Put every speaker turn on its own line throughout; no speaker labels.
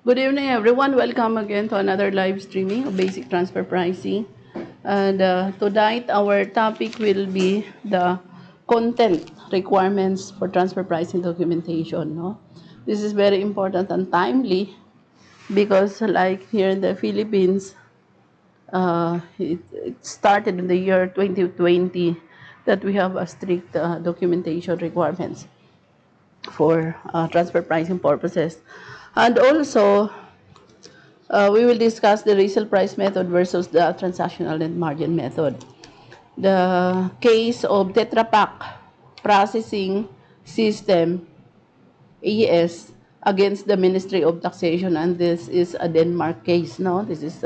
Good evening, everyone. Welcome again to another live streaming of basic transfer pricing. And tonight, our topic will be the content requirements for transfer pricing documentation. No? This is very important and timely because, like here in the Philippines, it started in the year 2020 that we have a strict documentation requirements for transfer pricing purposes. And also, we will discuss the resale price method versus the transactional and margin method. The case of Tetra Pak processing system, AES, against the Ministry of Taxation, and this is a Denmark case, no? This is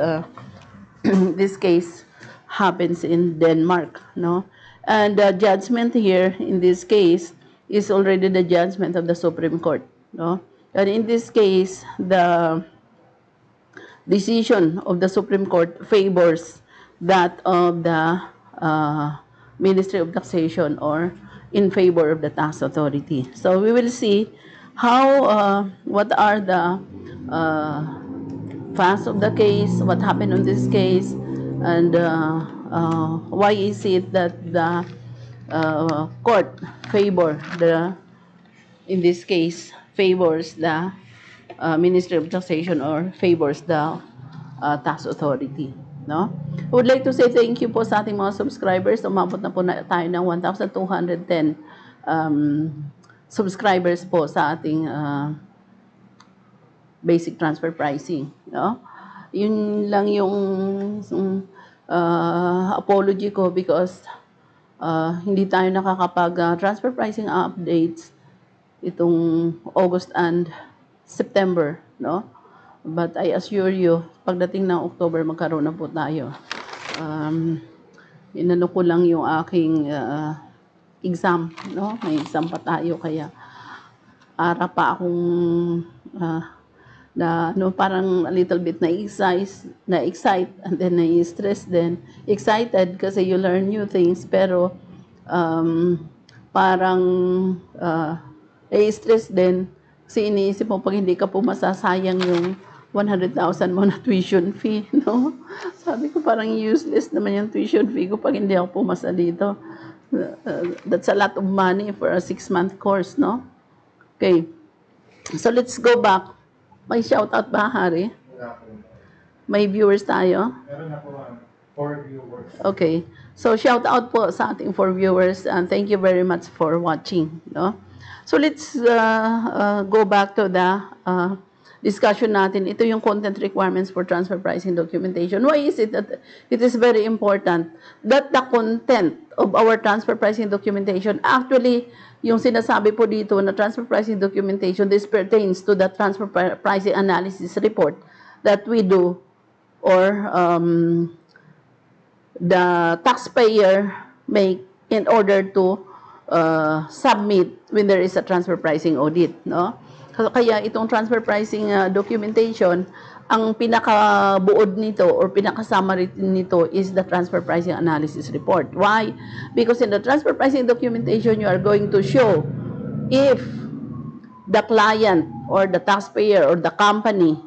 this case happens in Denmark, no? And the judgment here in this case is already the judgment of the Supreme Court, no? And in this case, the decision of the Supreme Court favors that of the Ministry of Taxation or in favor of the tax authority. So we will see how, what are the facts of the case, what happened on this case, and why is it that the court favor the, in this case, favors the Ministry of Taxation or favors the tax authority. No? I would like to say thank you po sa ating mga subscribers. Umabot na po na tayo ng 1,210 subscribers po sa ating basic transfer pricing. No? Yun lang yung apology ko because hindi tayo nakakapag transfer pricing updates itong August and September, no? But I assure you, pagdating ng October, magkaroon na po tayo. Inano ko lang yung aking exam, no? May exam pa tayo, kaya ara pa akong na no, parang a little bit na-excite and then na-stress din. Excited kasi you learn new things, pero parang stress din kasi iniisip mo pag hindi ka pumasa, sayang yung 100,000 mo na tuition fee, no? Sabi ko parang useless naman yung tuition fee ko pag hindi ako pumasa dito. That's a lot of money for a 6-month course, no? Okay. So let's go back. May shoutout ba, Hari? May viewers tayo?
Meron na po 4 viewers.
Okay. So shout out po sa ating 4 viewers and thank you very much for watching, no? So let's go back to the discussion natin. Ito yung content requirements for transfer pricing documentation. Why is it that it is very important that the content of our transfer pricing documentation, actually, yung sinasabi po dito na transfer pricing documentation, this pertains to the transfer pricing analysis report that we do or the taxpayer make in order to submit when there is a transfer pricing audit, no? Kaya itong transfer pricing documentation, ang pinakabuod nito or pinaka-summary nito is the transfer pricing analysis report. Why? Because in the transfer pricing documentation, you are going to show if the client or the taxpayer or the company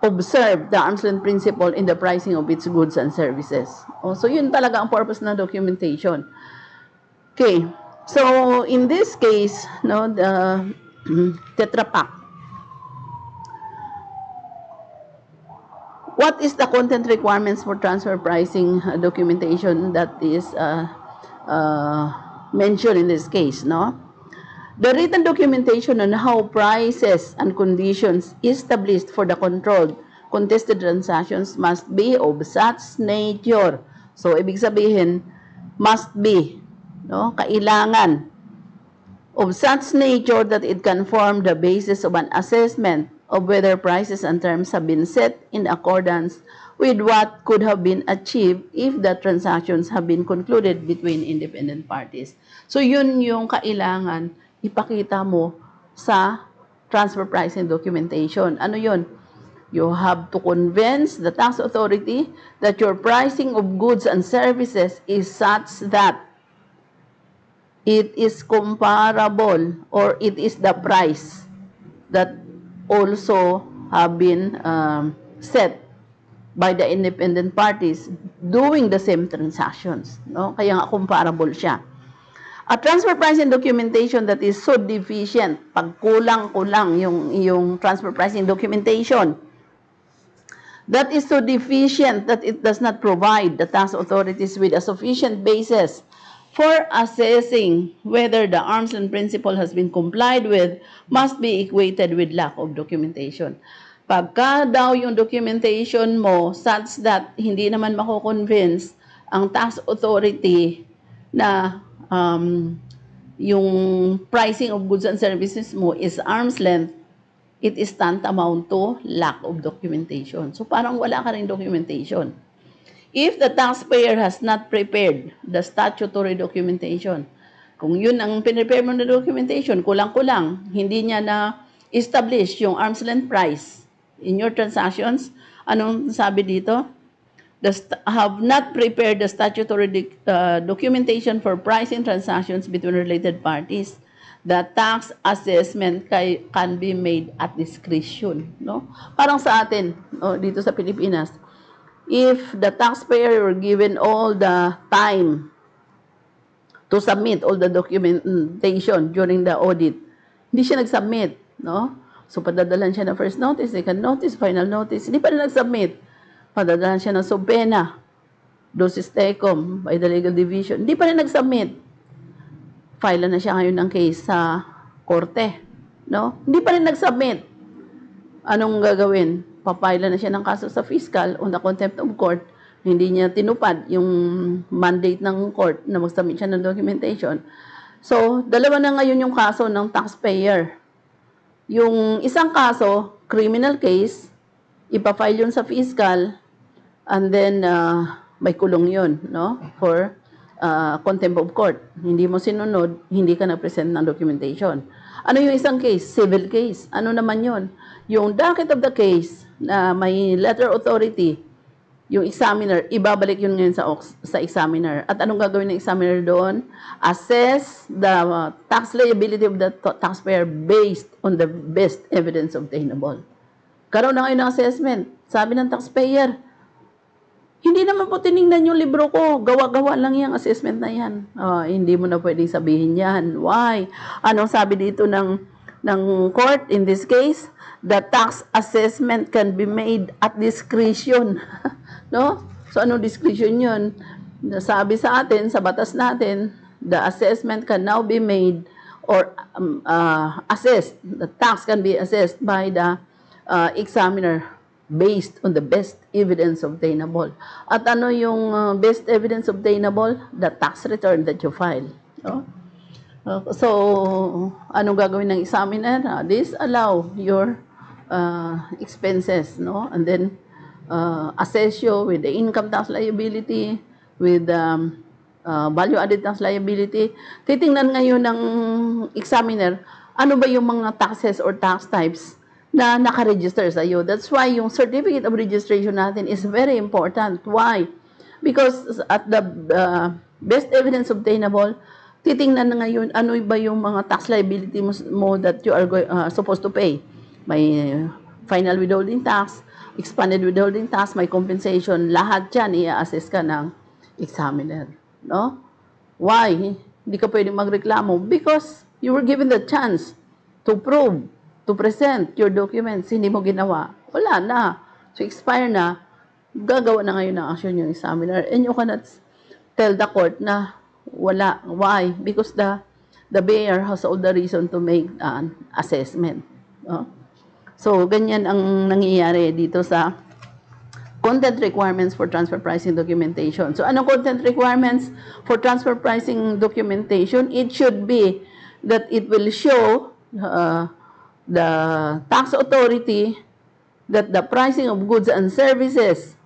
observe the arm's length principle in the pricing of its goods and services. So yun talaga ang purpose ng documentation. Okay, so in this case, no, the Tetra Pak. What is the content requirements for transfer pricing documentation that is mentioned in this case, no? The written documentation on how prices and conditions established for the controlled contested transactions must be of such nature. So, ibig sabihin, must be, no? Kailangan of such nature that it can form the basis of an assessment of whether prices and terms have been set in accordance with what could have been achieved if the transactions have been concluded between independent parties. So, yun yung kailangan ipakita mo sa transfer pricing documentation. Ano yun? You have to convince the tax authority that your pricing of goods and services is such that it is comparable or it is the price that also have been set by the independent parties doing the same transactions. No? Kaya nga comparable siya. A transfer pricing documentation that is so deficient, pag kulang-kulang yung transfer pricing documentation, that is so deficient that it does not provide the tax authorities with a sufficient basis for assessing whether the arm's length principle has been complied with must be equated with lack of documentation. Pagka daw yung documentation mo such that hindi naman mako-convince ang tax authority na yung pricing of goods and services mo is arm's length, it is tantamount to lack of documentation. So parang wala ka rin documentation. If the taxpayer has not prepared the statutory documentation, kung yun ang pinrepare mo na documentation, kulang-kulang, hindi niya na-establish yung arm's length price in your transactions, anong sabi dito? Have not prepared the statutory documentation for pricing transactions between related parties. The tax assessment can be made at discretion. No? Parang sa atin, no, dito sa Pilipinas, if the taxpayer were given all the time to submit all the documentation during the audit, hindi siya nag-submit. No? So, padadalan siya ng first notice, second notice, final notice. Hindi pa rin nag-submit. Padadalan siya ng subpena, dosis tecum, by the legal division. Hindi pa rin nag-submit. File na siya ngayon ng case sa korte. No? Hindi pa rin nag-submit. Anong gagawin? Papile na siya ng kaso sa fiscal on the contempt of court. Hindi niya tinupad yung mandate ng court na mag-submit siya ng documentation. So, dalawa na ngayon yung kaso ng taxpayer. Yung isang kaso, criminal case, ipafile yun sa fiscal, and then may kulong yun, no? For contempt of court. Hindi mo sinunod, hindi ka na-present ng documentation. Ano yung isang case? Civil case. Ano naman yun? Yung docket of the case na may letter authority, yung examiner, ibabalik yun ngayon sa examiner. At anong gagawin ng examiner doon? Assess the tax liability of the taxpayer based on the best evidence obtainable. Karoon na ngayon ng assessment. Sabi ng taxpayer, hindi naman po tinignan yung libro ko. Gawa-gawa lang yung assessment na yan. Hindi mo na pwedeng sabihin yan. Why? Anong sabi dito ng court in this case? The tax assessment can be made at discretion. No? So, anong discretion yun? Sabi sa atin, sa batas natin, the assessment can now be made or assessed. The tax can be assessed by the examiner based on the best evidence obtainable. At ano yung best evidence obtainable? The tax return that you file. No? So, anong gagawin ng examiner? Disallow your expenses, no? And then, assess you with the income tax liability, with value-added tax liability. Titingnan ngayon ng examiner, ano ba yung mga taxes or tax types na nakaregister sa iyo. That's why yung certificate of registration natin is very important. Why? Because at the best evidence obtainable, titingnan na ngayon ano ba yung mga tax liability mo that you are supposed to pay. May final withholding tax, expanded withholding tax, may compensation, lahat yan i-assess ka ng examiner. No? Why? Hindi ka pwedeng magreklamo because you were given the chance to prove, to present your documents, hindi mo ginawa. Wala na. So, expire na. Gagawa na ngayon ng action yung examiner. And you cannot tell the court na wala. Why? Because the buyer has all the reason to make an assessment. No? So, ganyan ang nangyayari dito sa content requirements for transfer pricing documentation. So, anong content requirements for transfer pricing documentation? It should be that it will show the tax authority that the pricing of goods and services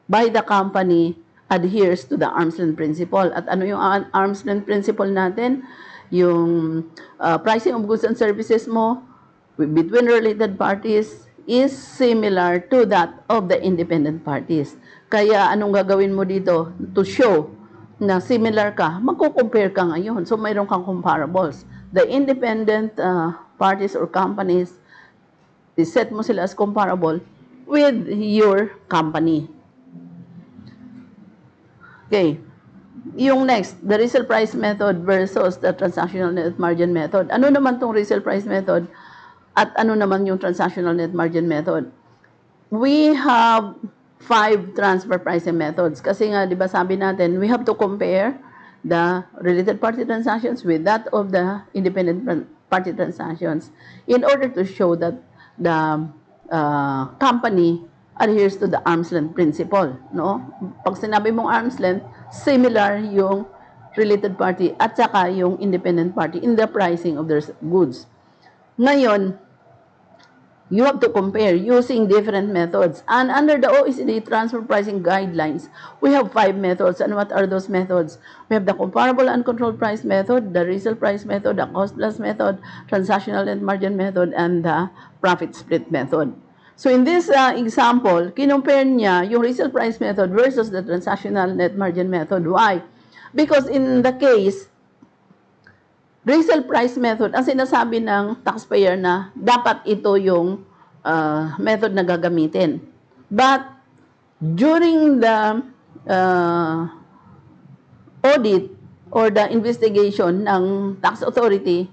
by the company adheres to the arm's length principle. At ano yung arm's length principle natin? Yung pricing of goods and services mo between related parties is similar to that of the independent parties. Kaya anong gagawin mo dito? To show na similar ka, magko-compare ka ngayon. So, mayroon kang comparables. The independent parties or companies, set mo sila as comparable with your company. Okay. Yung next, the resale price method versus the transactional net margin method. Ano naman tong resale price method at ano naman yung transactional net margin method? We have 5 transfer pricing methods. Kasi nga, di ba sabi natin, we have to compare the related party transactions with that of the independent party transactions in order to show that the company adheres to the arm's length principle. No? Pag sinabi mong arm's length, similar yung related party at saka yung independent party in the pricing of their goods. Ngayon, you have to compare using different methods. And under the OECD transfer pricing guidelines, we have 5 methods. And what are those methods? We have the comparable uncontrolled price method, the resale price method, the cost plus method, transactional net margin method, and the profit split method. So in this example, kinumpare niya yung resale price method versus the transactional net margin method. Why? Because in the case, resale price method, ang sinasabi ng taxpayer na dapat ito yung method na gagamitin. But during the audit or the investigation ng tax authority,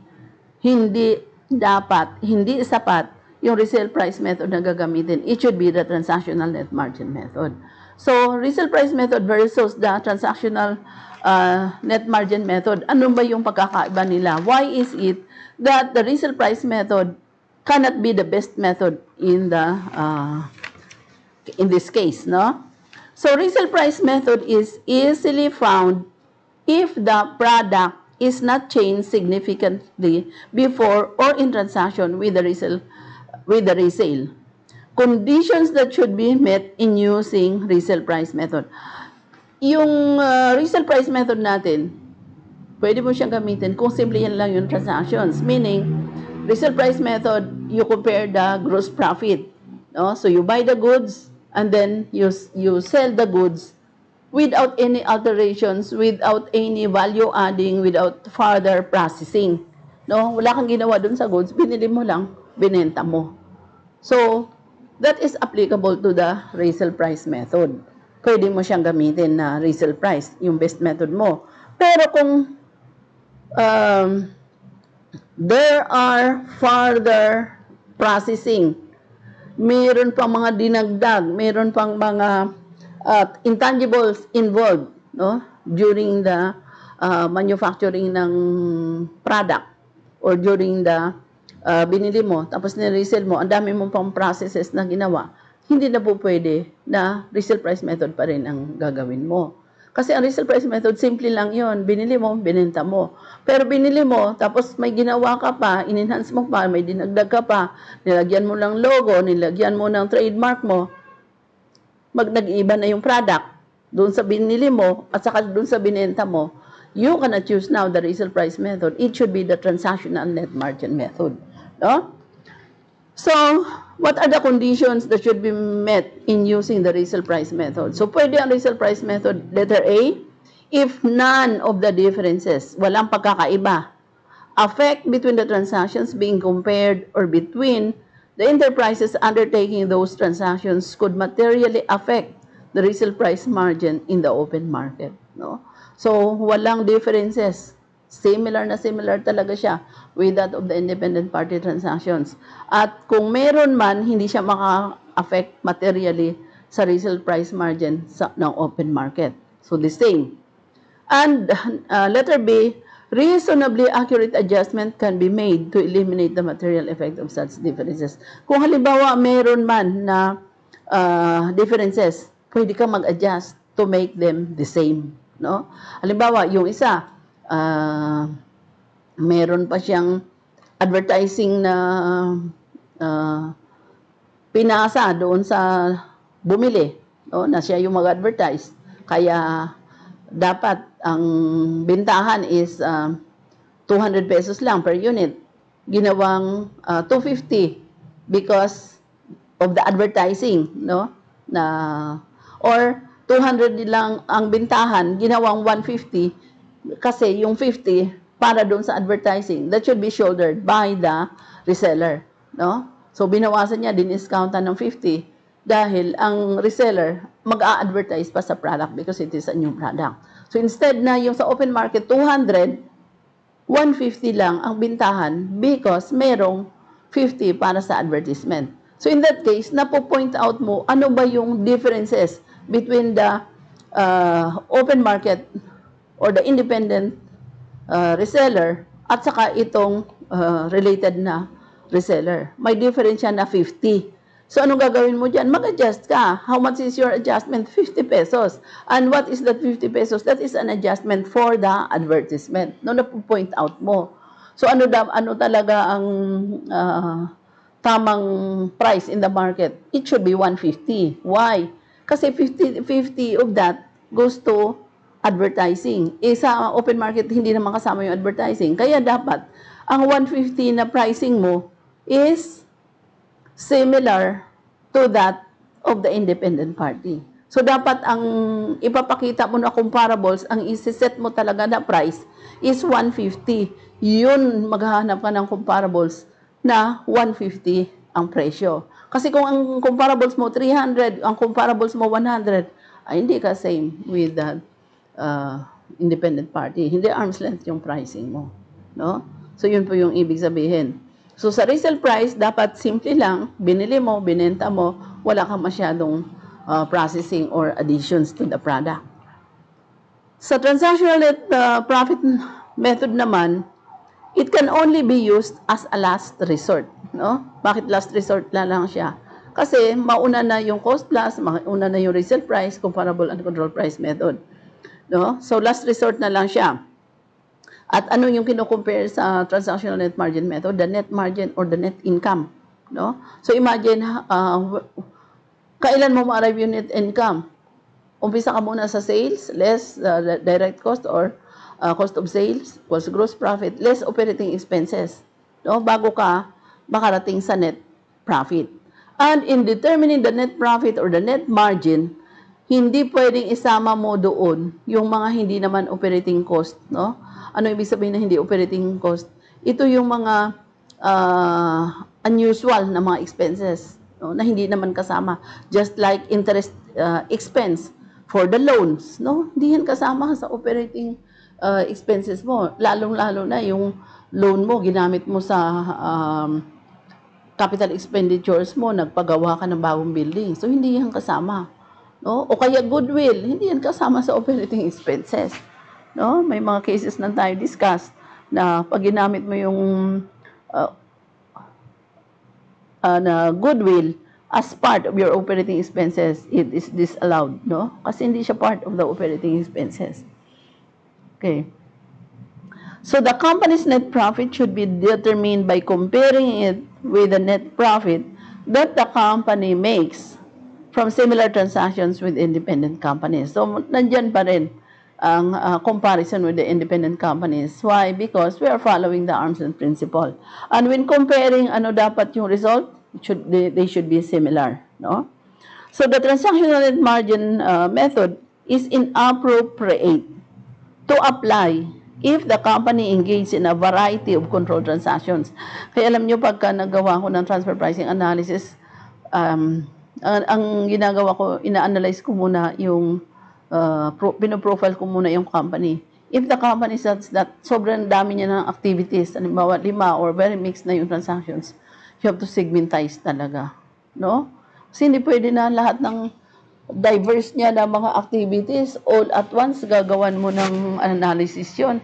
hindi sapat yung resale price method na gagamitin. It should be the transactional net margin method. So, resale price method versus the transactional net margin method, ano ba yung pagkakaiba nila? Why is it that the resale price method cannot be the best method in this case, no? So, resale price method is easily found if the product is not changed significantly before or in transaction with the resale. Conditions that should be met in using resale price method. Yung resale price method natin, pwede mo siyang gamitin kung simple yan lang yung transactions. Meaning, resale price method, you compare the gross profit. No? So, you buy the goods and then you sell the goods without any alterations, without any value adding, without further processing. No? Wala kang ginawa dun sa goods, binili mo lang, binenta mo. So, that is applicable to the resale price method. Pwede mo siyang gamitin na resale price, yung best method mo. Pero kung there are further processing, meron pang mga dinagdag, meron pang mga intangibles involved, no, during the manufacturing ng product or during the binili mo, tapos ni-resell mo, ang dami mong pang processes na ginawa, hindi na po pwede na resale price method pa rin ang gagawin mo. Kasi ang resale price method, simple lang yon, binili mo, binenta mo. Pero binili mo, tapos may ginawa ka pa, in-enhance mo pa, may dinagdag ka pa, nilagyan mo ng logo, nilagyan mo ng trademark mo, nag-iba na yung product doon sa binili mo at saka doon sa binenta mo, you cannot choose now the resale price method. It should be the transactional net margin method. No? So, what are the conditions that should be met in using the resale price method? So, pwede ang resale price method, letter A, if none of the differences, walang pagkakaiba, affect between the transactions being compared or between the enterprises undertaking those transactions could materially affect the resale price margin in the open market. No? So, walang differences. Similar na similar talaga siya with that of the independent party transactions. At kung meron man, hindi siya maka-affect materially sa resale price margin ng open market. So, the same. And letter B, reasonably accurate adjustment can be made to eliminate the material effect of such differences. Kung halimbawa meron man na differences, pwede kang mag-adjust to make them the same. No? Halimbawa, yung isa, meron pa siyang advertising na pinasa doon sa bumili, no? Na siya yung mag-advertise. Kaya dapat ang bintahan is 200 pesos lang per unit. Ginawang 250 because of the advertising, no? Or 200 lang ang bintahan, ginawang 150 kasi yung 50 para doon sa advertising. That should be shouldered by the reseller, no? So binawasan niya, diniscountan ng 50 dahil ang reseller mag-a-advertise pa sa product because it is a new product. So instead na yung sa open market 200, 150 lang ang bintahan because merong 50 para sa advertisement. So in that case, napo-point out mo ano ba yung differences between the open market or the independent reseller at saka itong related na reseller. May difference siya na 50. So, anong gagawin mo dyan? Mag-adjust ka. How much is your adjustment? 50 pesos. And what is that 50 pesos? That is an adjustment for the advertisement. No, na-point out mo. So, ano talaga ang tamang price in the market? It should be 150. Why? Kasi 50 of that goes to advertising. Sa open market, hindi naman kasama yung advertising. Kaya dapat, ang 150 na pricing mo is similar to that of the independent party. So, dapat ang ipapakita mo na comparables, ang isi-set mo talaga na price is 150. Yun, maghahanap ka ng comparables na 150 ang presyo. Kasi kung ang comparables mo 300, ang comparables mo 100, ay hindi ka same with the independent party. Hindi arm's length yung pricing mo. No? So, yun po yung ibig sabihin. So, sa resale price, dapat simple lang, binili mo, binenta mo, wala kang masyadong processing or additions to the product. Sa transactional net profit method naman, it can only be used as a last resort. No? Bakit last resort lang siya? Kasi mauna na yung cost plus, mauna na yung resale price, comparable and control price method. No? So, last resort na lang siya. At ano yung kino-compare sa transactional net margin method? The net margin or the net income. No? So imagine, kailan mo ma-arrive yung net income? Umpisa ka muna sa sales, less direct cost or cost of sales, equals gross profit, less operating expenses. No? Bago ka makarating sa net profit. And in determining the net profit or the net margin, hindi pwedeng isama mo doon yung mga hindi naman operating cost, no? Ano ibig sabihin na hindi operating cost? Ito yung mga unusual na mga expenses, no? Na hindi naman kasama. Just like interest expense for the loans, no? Hindi yan kasama sa operating expenses mo. Lalong-lalo na yung loan mo, ginamit mo sa capital expenditures mo, nagpagawa ka ng bagong building. So, hindi yan kasama. No? O kaya goodwill, hindi yan kasama sa operating expenses. No? May mga cases na tayo discuss na pag ginamit mo yung na goodwill as part of your operating expenses, it is disallowed. No? Kasi hindi siya part of the operating expenses. Okay. So the company's net profit should be determined by comparing it with the net profit that the company makes from similar transactions with independent companies. So, nandyan pa rin ang comparison with the independent companies. Why? Because we are following the arm's length principle. And when comparing ano dapat yung result, they should be similar. No? So, the transactional net margin method is inappropriate to apply if the company engaged in a variety of control transactions. Kaya alam nyo, pagka nagawa ko ng transfer pricing analysis, ang ginagawa ko, ina-analyze ko muna yung, pinoprofile ko muna yung company. If the company says that sobrang dami niya ng activities, halimbawa 5 or very mixed na yung transactions, you have to segmentize talaga. No? Kasi hindi pwede na lahat ng diverse niya na mga activities all at once, gagawan mo ng analysis yun.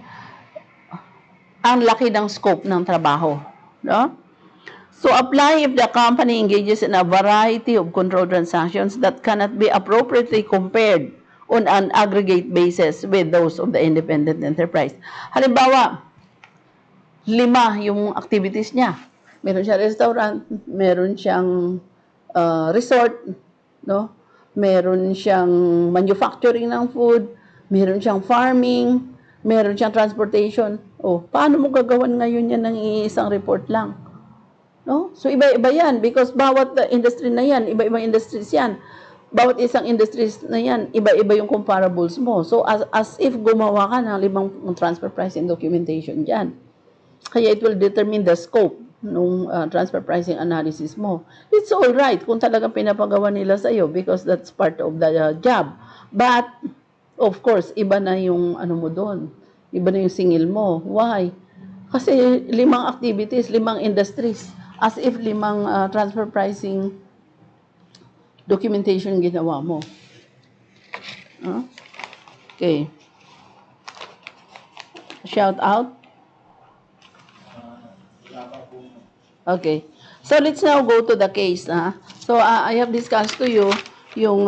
Ang laki ng scope ng trabaho. No? So, apply if the company engages in a variety of control transactions that cannot be appropriately compared on an aggregate basis with those of the independent enterprise. Halimbawa, 5 yung activities niya. Meron siyang restaurant, meron siyang resort, no? Meron siyang manufacturing ng food, meron siyang farming, meron siyang transportation. Paano mo gagawan ngayon yan ng isang report lang? No? So, iba-iba yan because bawat industry na yan, iba-ibang industries yan. bawat isang industries na yan, iba-iba yung comparables mo. So, as if gumawa ka ng 5 transfer pricing documentation dyan. Kaya it will determine the scope nung transfer pricing analysis mo. It's all right kung talagang pinapagawa nila sa'yo because that's part of the job. But, of course, iba na yung ano mo doon. Iba na yung singil mo. Why? Kasi 5 activities, 5 industries. As if 5 transfer pricing documentation ginawa mo. Okay. Shout out. Okay. So let's now go to the case. So I have discussed to you yung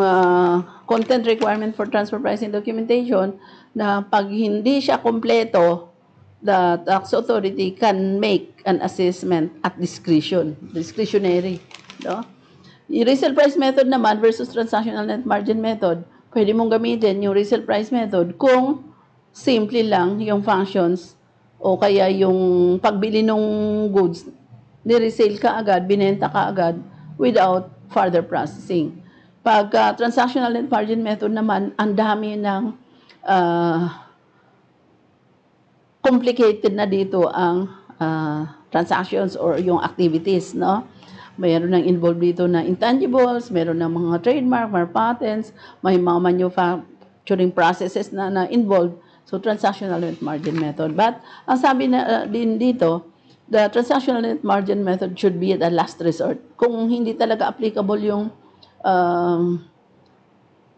content requirement for transfer pricing documentation na pag hindi siya kompleto, the tax authority can make an assessment at discretion, discretionary. No? Yung resale price method naman versus transactional net margin method, pwede mong gamitin yung resale price method kung simple lang yung functions o kaya yung pagbili ng goods, ni-resale ka agad, binenta ka agad without further processing. Pag transactional net margin method naman, ang dami ng complicated na dito ang transactions or yung activities, no? Mayroon ng involved dito na intangibles, mayroon ng mga trademark, mga patents, may mga manufacturing processes na involved. So, transactional net margin method. But, ang sabi na din dito, the transactional net margin method should be the last resort. Kung hindi talaga applicable yung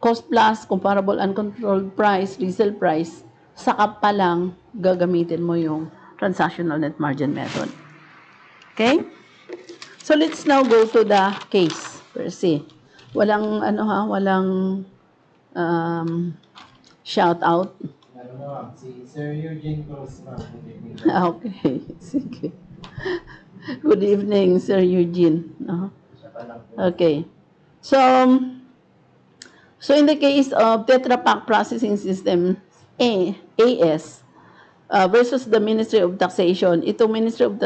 cost plus, comparable uncontrolled price, resale price, saka pa lang gagamitin mo yung transactional net margin method. Okay? So let's now go to the case per se. Walang walang shout out.
Si Sir Eugene Cruz, ma'am.
Okay, sige. Good evening, Sir Eugene. Okay. So in the case of Tetra Pak Processing System AS versus the Ministry of Taxation, ito Ministry of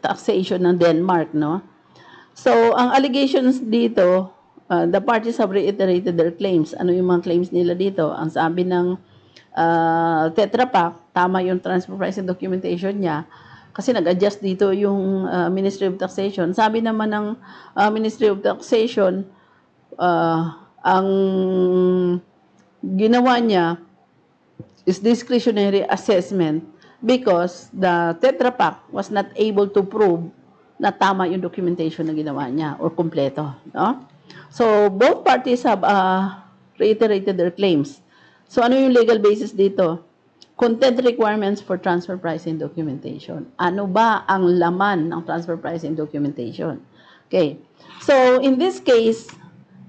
Taxation ng Denmark, no? So, ang allegations dito, the parties have reiterated their claims. Ano yung mga claims nila dito? Ang sabi ng Tetra Pak, tama yung transfer pricing documentation niya kasi nag-adjust dito yung Ministry of Taxation. Sabi naman ng Ministry of Taxation, ang ginawa niya is discretionary assessment because the Tetra Pak was not able to prove na tama yung documentation na ginawa niya or kompleto. No? So, both parties have reiterated their claims. So, ano yung legal basis dito? Content requirements for transfer pricing documentation. Ano ba ang laman ng transfer pricing documentation? Okay. So, in this case,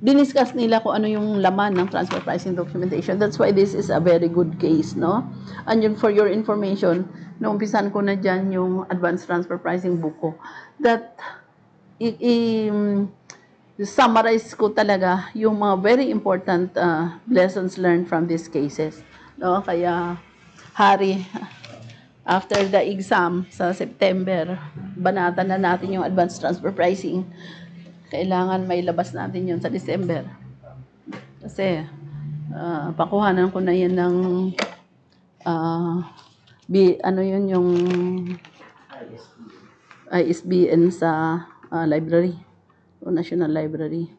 diniscuss nila kung ano yung laman ng transfer pricing documentation. That's why this is a very good case, no? And yun, for your information, naumpisan ko na dyan yung advanced transfer pricing book ko. That, summarize ko talaga yung mga very important lessons learned from these cases. No? Kaya, hari, after the exam sa September, banatan na natin yung advanced transfer pricing. Kailangan may labas natin yun sa December. Kasi, pakuhanan ko na yan ng, ano yun yung ISBN sa library, o National Library.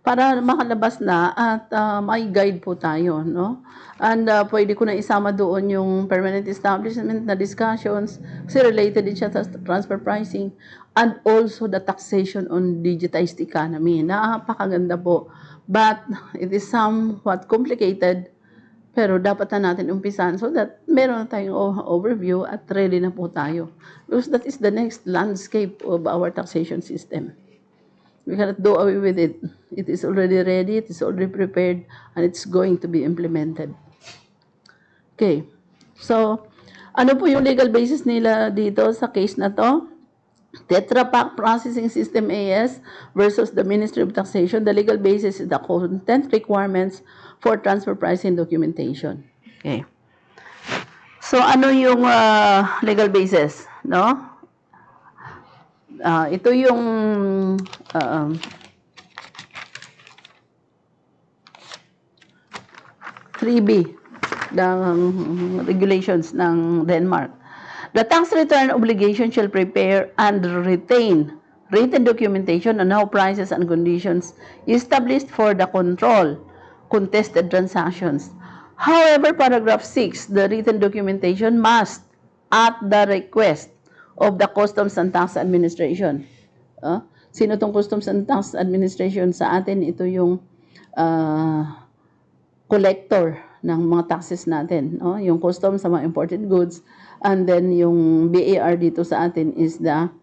Para makalabas na at may guide po tayo, no? And pwede ko na isama doon yung permanent establishment na discussions kasi related din siya sa transfer pricing and also the taxation on digitized economy. Napakaganda po. But it is somewhat complicated pero dapat na natin umpisan so that meron na tayong overview at ready na po tayo. Because that is the next landscape of our taxation system. We cannot do away with it. It is already ready, it is already prepared, and it's going to be implemented. Okay. So, ano po yung legal basis nila dito sa case na to? Tetra Pak Processing System AS versus the Ministry of Taxation. The legal basis is the content requirements for transfer pricing documentation. Okay. So, ano yung legal basis? No? Ito yung 3B ng regulations ng Denmark. The tax return obligation shall prepare and retain written documentation on how prices and conditions established for the control contested transactions. However, paragraph 6, the written documentation must, at the request of the Customs and Tax Administration. Sino tong Customs and Tax Administration sa atin? Ito yung collector ng mga taxes natin. Yung customs sa mga imported goods. And then yung BAR dito sa atin is the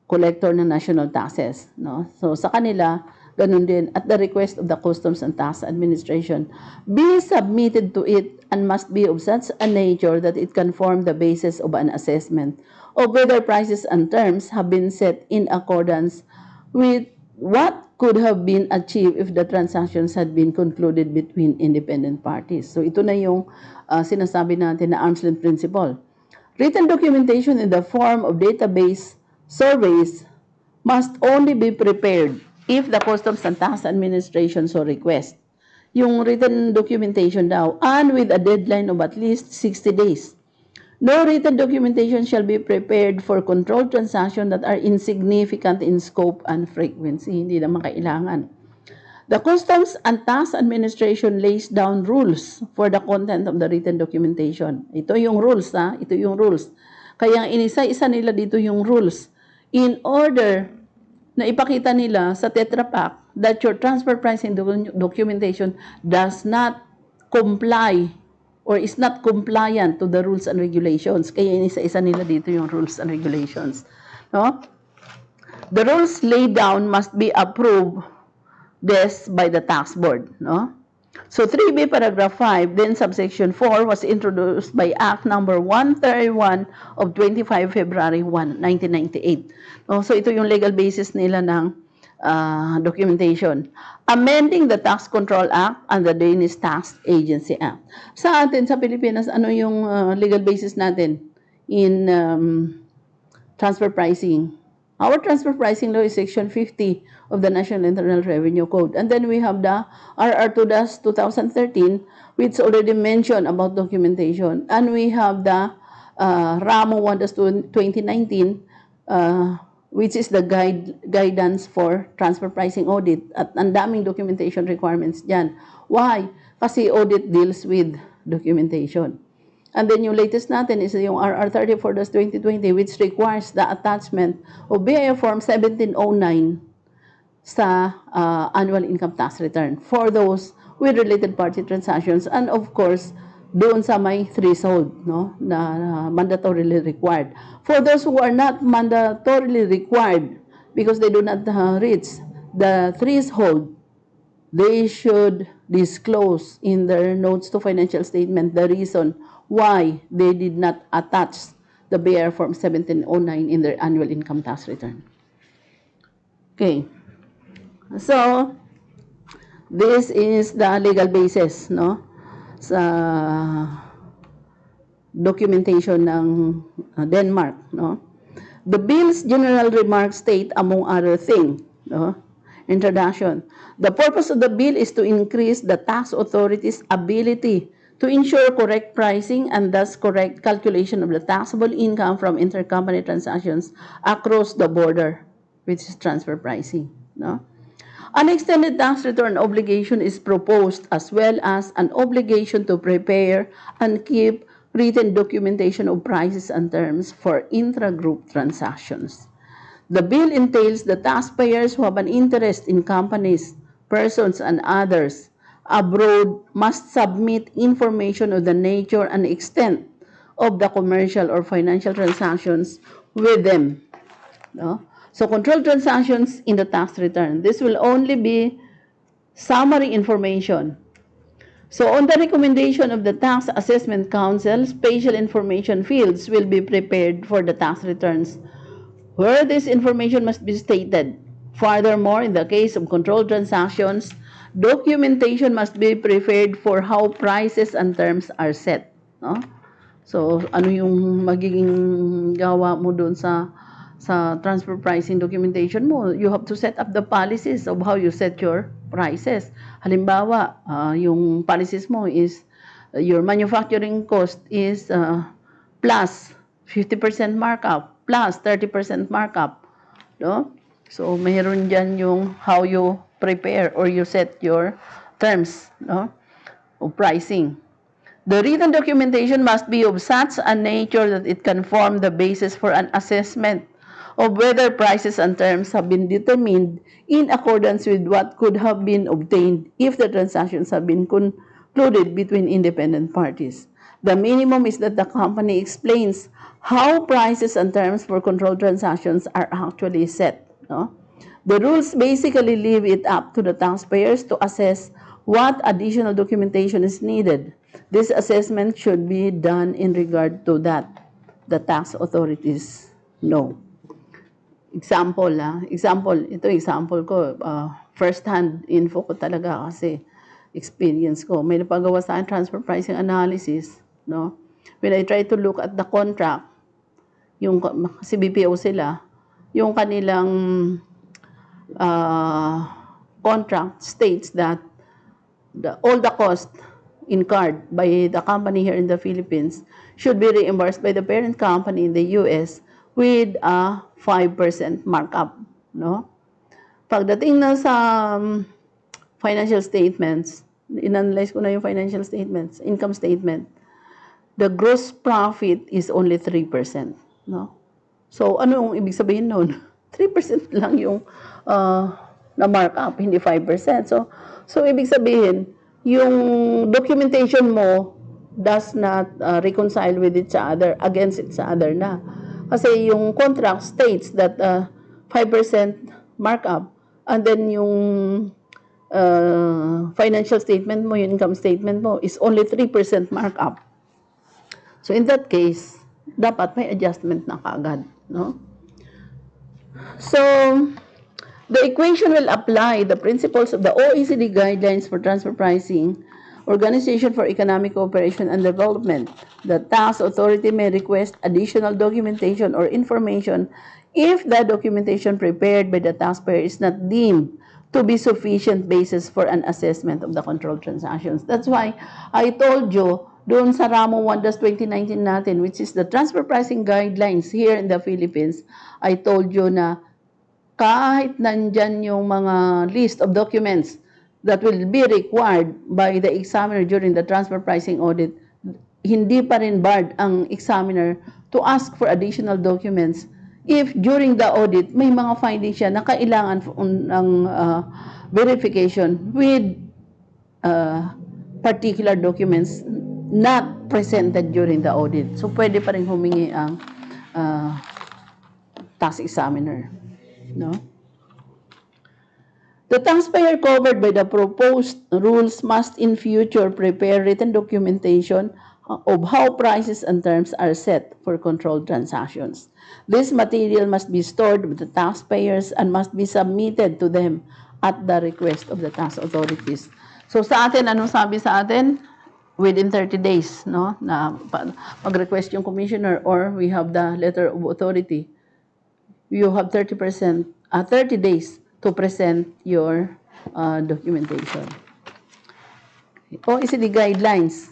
collector ng national taxes. So sa kanila, ganun din, at the request of the Customs and Tax Administration, be submitted to it and must be of such a nature that it can form the basis of an assessment of whether prices and terms have been set in accordance with what could have been achieved if the transactions had been concluded between independent parties. So ito na yung sinasabi natin na arm's length principle. Written documentation in the form of database surveys must only be prepared if the Customs and Tax Administration so request. Yung written documentation daw, and with a deadline of at least 60 days. No written documentation shall be prepared for controlled transactions that are insignificant in scope and frequency. Hindi naman kailangan. The Customs and Tax Administration lays down rules for the content of the written documentation. Ito yung rules, Ito yung rules. Kaya inisa-isa nila dito yung rules in order na ipakita nila sa Tetra Pak that your transfer pricing documentation does not comply or is not compliant to the rules and regulations. Kaya inisa-isa nila dito yung rules and regulations. The rules laid down must be approved by the tax board. So 3B paragraph 5, then subsection 4 was introduced by Act number 131 of 25 February 1998. So ito yung legal basis nila ng documentation. Amending the Tax Control Act and the Danish Tax Agency Act. Sa atin, sa Pilipinas, ano yung legal basis natin in transfer pricing? Our transfer pricing law is Section 50 of the National Internal Revenue Code. And then we have the RR2-2013, which already mentioned about documentation. And we have the RAMO 1-2019, which is the guidance for transfer pricing audit. At ang daming documentation requirements dyan. Why? Kasi audit deals with documentation. And then yung latest natin is yung RR34-2020, which requires the attachment of BIR Form 1709 sa annual income tax return for those with related party transactions, and of course, doon sa may threshold, na mandatorily required. For those who are not mandatorily required because they do not reach the threshold, they should disclose in their notes to financial statement the reason why they did not attach the BIR Form 1709 in their annual income tax return. Okay. So, this is the legal basis, sa documentation ng Denmark, The bill's general remarks state, among other things, Introduction. The purpose of the bill is to increase the tax authority's ability to ensure correct pricing and thus correct calculation of the taxable income from intercompany transactions across the border, which is transfer pricing. An extended tax return obligation is proposed, as well as an obligation to prepare and keep written documentation of prices and terms for intra-group transactions. The bill entails the taxpayers who have an interest in companies, persons, and others abroad must submit information of the nature and extent of the commercial or financial transactions with them. So controlled transactions in the tax return. This will only be summary information. So on the recommendation of the Tax Assessment Council, special information fields will be prepared for the tax returns, where this information must be stated. Furthermore, in the case of controlled transactions, documentation must be prepared for how prices and terms are set. So, ano yung magiging gawa mo doon sa sa transfer pricing documentation mo, you have to set up the policies of how you set your prices. Halimbawa, yung policies mo is your manufacturing cost is plus 50% markup, plus 30% markup. No? So, mayroon dyan yung how you prepare or you set your terms, no, of pricing. The written documentation must be of such a nature that it can form the basis for an assessment of whether prices and terms have been determined in accordance with what could have been obtained if the transactions have been concluded between independent parties. The minimum is that the company explains how prices and terms for controlled transactions are actually set. No? The rules basically leave it up to the taxpayers to assess what additional documentation is needed. This assessment should be done in regard to that the tax authorities know. Example, example ko, first-hand info ko talaga kasi experience ko. May napagawa sa akin transfer pricing analysis, no? When I try to look at the contract, yung kasi BPO sila, yung kanilang contract states that all the cost incurred by the company here in the Philippines should be reimbursed by the parent company in the US with a 5% markup, no? Pagdating na sa financial statements, inanalyze ko na yung financial statements, income statement, the gross profit is only 3%, no? So, ano yung ibig sabihin nun? 3% lang yung na markup, hindi 5%. So ibig sabihin, yung documentation mo does not reconcile with each other, against each other na. Kasi yung contract states that 5% markup, and then yung financial statement mo, yung income statement mo, is only 3% markup. So in that case, dapat may adjustment na kaagad, no? So, the equation will apply the principles of the OECD guidelines for transfer pricing, Organization for Economic Cooperation and Development. The tax authority may request additional documentation or information if the documentation prepared by the taxpayer is not deemed to be sufficient basis for an assessment of the controlled transactions. That's why I told you, doon sa Ramo 1-2019 natin, which is the transfer pricing guidelines here in the Philippines, I told you na kahit nandyan yung mga list of documents that will be required by the examiner during the transfer pricing audit, hindi pa rin barred ang examiner to ask for additional documents if during the audit may mga findings siya na kailangan ng verification with particular documents not presented during the audit. So, pwede pa rin humingi ang tax examiner. No? The taxpayer covered by the proposed rules must in future prepare written documentation of how prices and terms are set for controlled transactions. This material must be stored with the taxpayers and must be submitted to them at the request of the tax authorities. So sa atin, anong sabi sa atin? Within 30 days, no? Na pag-request yung commissioner or we have the letter of authority, you have 30 days to present your documentation. OECD guidelines.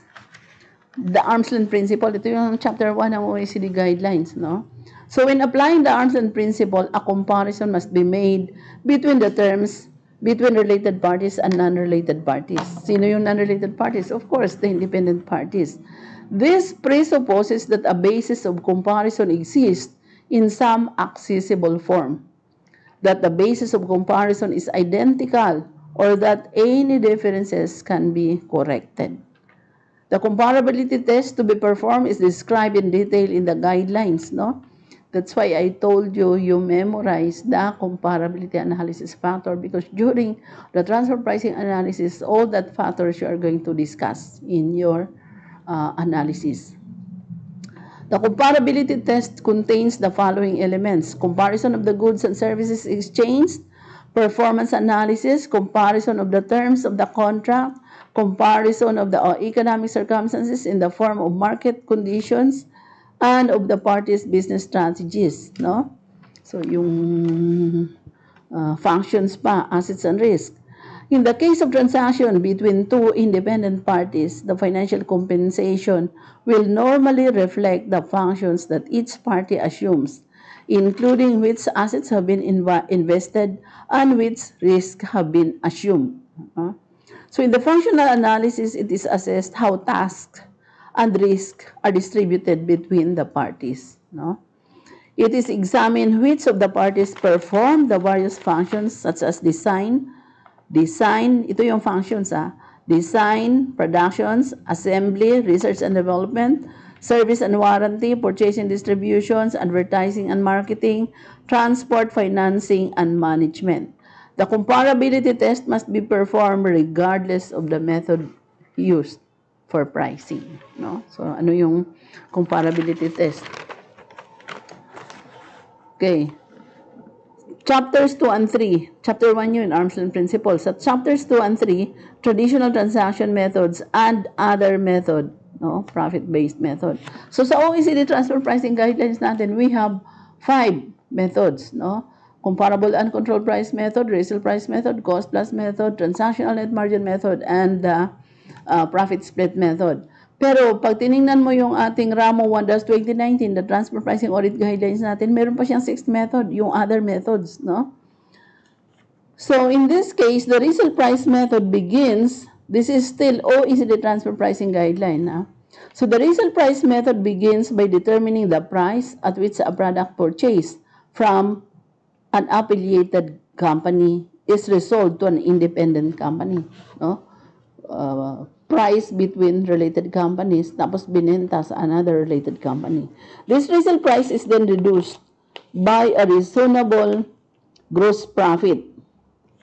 The arm's length principle, ito yung chapter 1 ng OECD guidelines, no? So when applying the arm's length principle, a comparison must be made between the terms between related parties and non-related parties. Sino yung non-related parties? Of course, the independent parties. This presupposes that a basis of comparison exists in some accessible form, that the basis of comparison is identical, or that any differences can be corrected. The comparability test to be performed is described in detail in the guidelines, no? That's why I told you, you memorize the comparability analysis factor, because during the transfer pricing analysis, all that factors you are going to discuss in your analysis. The comparability test contains the following elements: comparison of the goods and services exchanged, performance analysis, comparison of the terms of the contract, comparison of the economic circumstances in the form of market conditions, and of the parties' business strategies, no? So, yung functions pa, assets and risk. In the case of transaction between two independent parties, the financial compensation will normally reflect the functions that each party assumes, including which assets have been invested and which risks have been assumed. So in the functional analysis, it is assessed how tasks and risk are distributed between the parties. No? It is examined which of the parties perform the various functions such as design, ito yung functions design, productions, assembly, research and development, service and warranty, purchasing, distributions, advertising and marketing, transport, financing, and management. The comparability test must be performed regardless of the method used for pricing. No? So, ano yung comparability test? Okay. Chapters 2 and 3. Chapter 1 yun, arm's length principles. At chapters 2 and 3, traditional transaction methods and other method, no, profit-based method. So sa OECD transfer pricing guidelines natin, we have 5 methods, no? Comparable uncontrolled price method, resale price method, cost plus method, transactional net margin method, and profit split method. Pero pag tiningnan mo yung ating RAMO 1-2019, the transfer pricing audit guidelines natin, meron pa siyang 6th method, yung other methods, no? So in this case, the resale price method begins, this is still OECD transfer pricing guideline. So the resale price method begins by determining the price at which a product purchased from an affiliated company is resold to an independent company, no? Price between related companies, tapos binenta sa another related company. This resale price is then reduced by a reasonable gross profit.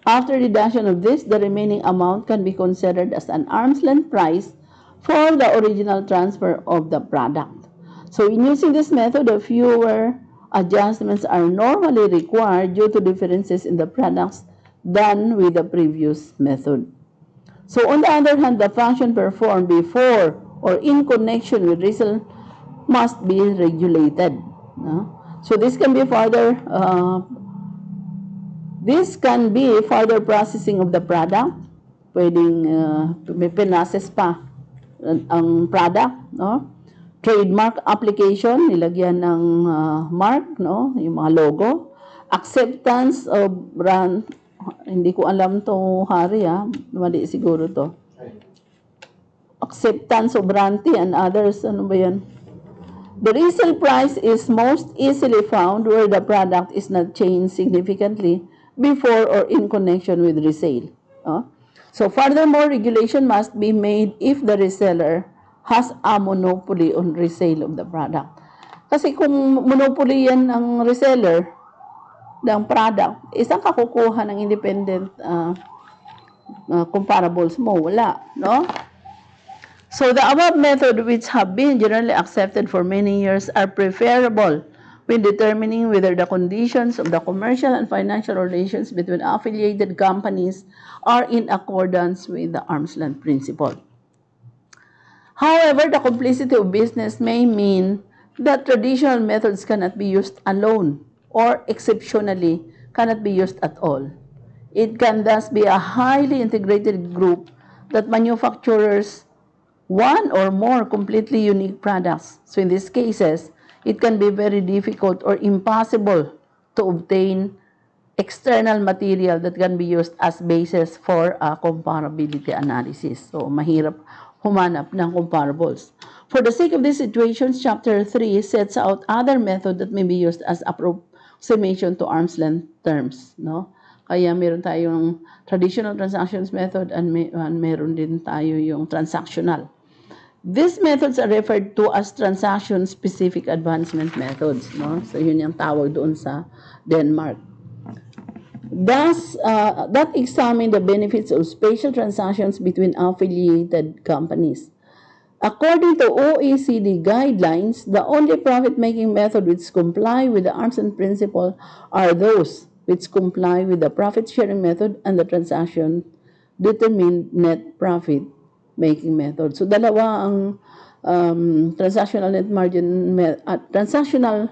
After deduction of this, the remaining amount can be considered as an arm's length price for the original transfer of the product. So in using this method, a fewer adjustments are normally required due to differences in the products than with the previous method. So on the other hand, the function performed before or in connection with resale must be regulated. No? So this can be further processing of the product. Pwedeng may pinases pa ang product, no? Trademark application, nilagyan ng mark, no? Yung mga logo. Acceptance of brand, hindi ko alam to, Hari, mali siguro to. Acceptance of warranty and others, ano ba yan? The resale price is most easily found where the product is not changed significantly before or in connection with resale. So furthermore, regulation must be made if the reseller has a monopoly on resale of the product. Kasi kung monopoly yan ang reseller ng product, isang kakukuha ng independent comparables mo? Wala, no? So the above method, which have been generally accepted for many years, are preferable when determining whether the conditions of the commercial and financial relations between affiliated companies are in accordance with the arm's length principle. However, the complexity of business may mean that traditional methods cannot be used alone or exceptionally cannot be used at all. It can thus be a highly integrated group that manufactures one or more completely unique products. So in these cases, it can be very difficult or impossible to obtain external material that can be used as basis for a comparability analysis. So mahirap humanap ng comparables. For the sake of these situations, Chapter 3 sets out other methods that may be used as approximation to arm's length terms, no? Kaya meron tayong traditional transactions method and meron din tayo yung transactional. These methods are referred to as transaction-specific advancement methods, no? So yun yung tawag doon sa Denmark. Thus, that examine the benefits of spatial transactions between affiliated companies. According to OECD guidelines, the only profit-making method which comply with the arm's length principle are those which comply with the profit-sharing method and the transaction-determined net profit-making method. So, dalawa ang transactional net margin, transactional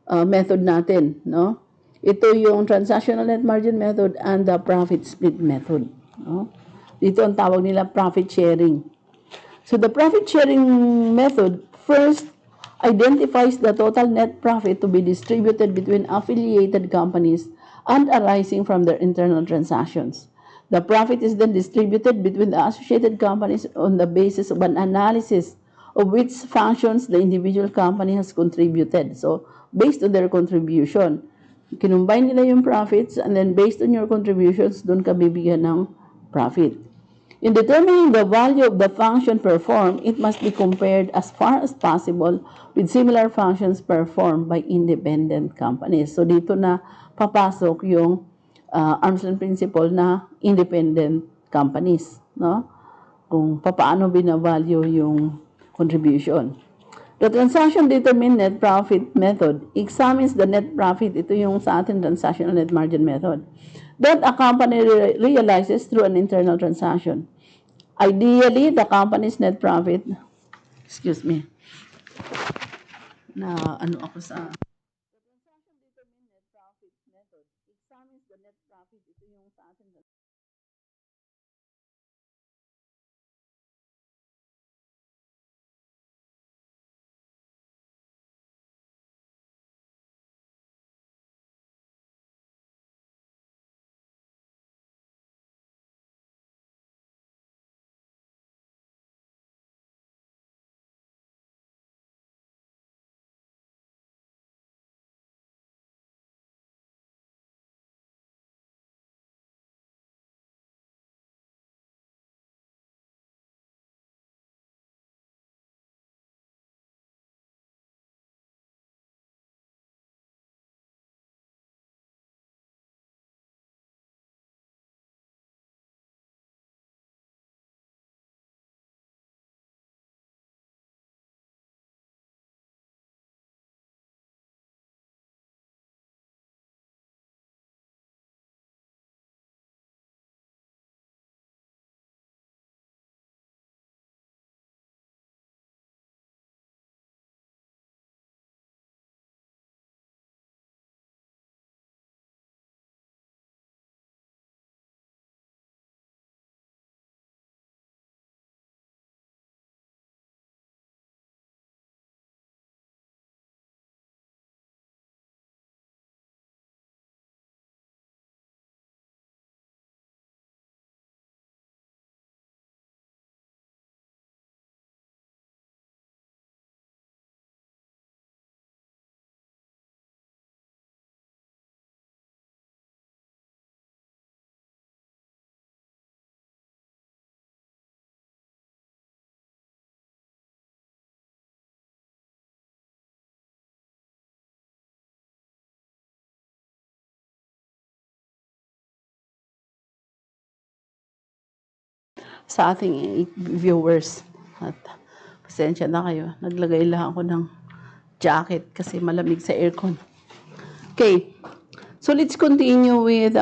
method natin, no? Ito yung transactional net margin method and the profit split method, no? Dito ang tawag nila profit sharing. So the profit sharing method first identifies the total net profit to be distributed between affiliated companies and arising from their internal transactions. The profit is then distributed between the associated companies on the basis of an analysis of which functions the individual company has contributed. So, based on their contribution, kinumbine nila yung profits and then based on your contributions, doon ka bibigyan ng profit. In determining the value of the function performed, it must be compared as far as possible with similar functions performed by independent companies. So dito na papasok yung arm's length principle na independent companies, no? Kung paano binavalue yung contribution. The transaction determined net profit method examines the net profit, ito yung sa ating transactional net margin method, that a company realizes through an internal transaction. Ideally, the company's net profit, excuse me, na ano ako sa transaction determined net profit method examines the net profit, ito yung sa ating sa ating viewers. At pasensya na kayo, naglagay lang ako ng jacket kasi malamig sa aircon. Okay, so let's continue with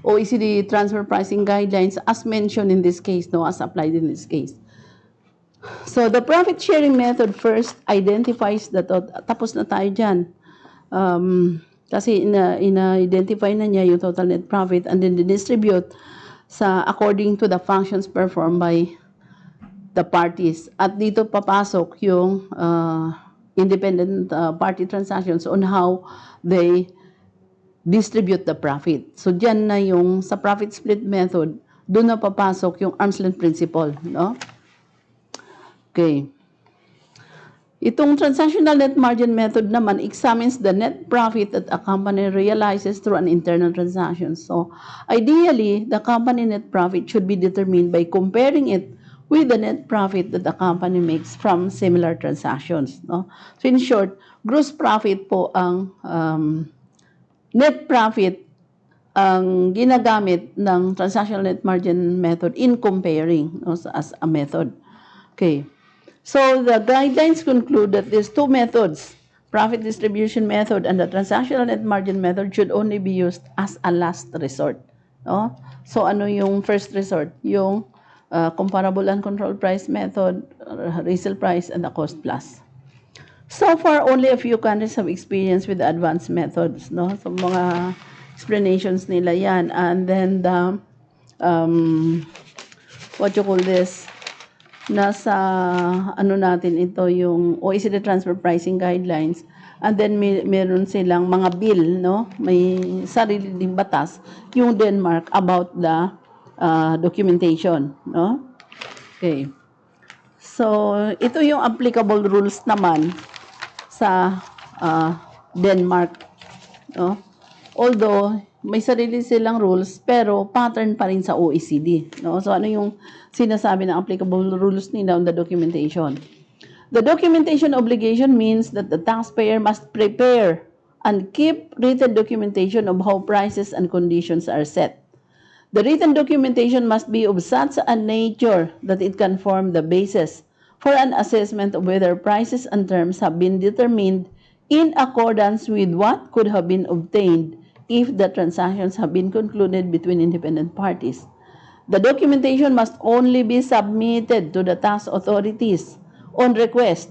OECD transfer pricing guidelines as mentioned in this case, no, as applied in this case. So the profit sharing method first identifies the tapos na tayo dyan. Kasi ina-identify na niya yung total net profit and then distribute sa according to the functions performed by the parties. At dito papasok yung independent party transactions on how they distribute the profit. So diyan na yung sa profit split method, doon na papasok yung arm's length principle, no? Okay. Itong transactional net margin method naman examines the net profit that a company realizes through an internal transaction. So, ideally, the company net profit should be determined by comparing it with the net profit that the company makes from similar transactions. No? So, in short, gross profit po ang net profit ang ginagamit ng transactional net margin method in comparing, no, as a method. Okay. So the guidelines conclude that these two methods, profit distribution method and the transactional net margin method, should only be used as a last resort. No? So ano yung first resort? Yung comparable and control price method, resale price, and the cost plus. So far, only a few countries have experience with advanced methods, no? So, mga explanations nila yan. And then, um, what you call this, nasa, ano natin ito, yung OECD Transfer Pricing Guidelines. And then, meron silang mga bill, no? May sarili ding batas, yung Denmark, about the documentation, no? Okay. So, ito yung applicable rules naman sa Denmark, no? Although may sarili silang rules pero pattern pa rin sa OECD, no? So ano yung sinasabi ng applicable rules nila on the documentation? The documentation obligation means that the taxpayer must prepare and keep written documentation of how prices and conditions are set. The written documentation must be of such a nature that it can form the basis for an assessment of whether prices and terms have been determined in accordance with what could have been obtained if the transactions have been concluded between independent parties. The documentation must only be submitted to the tax authorities on request.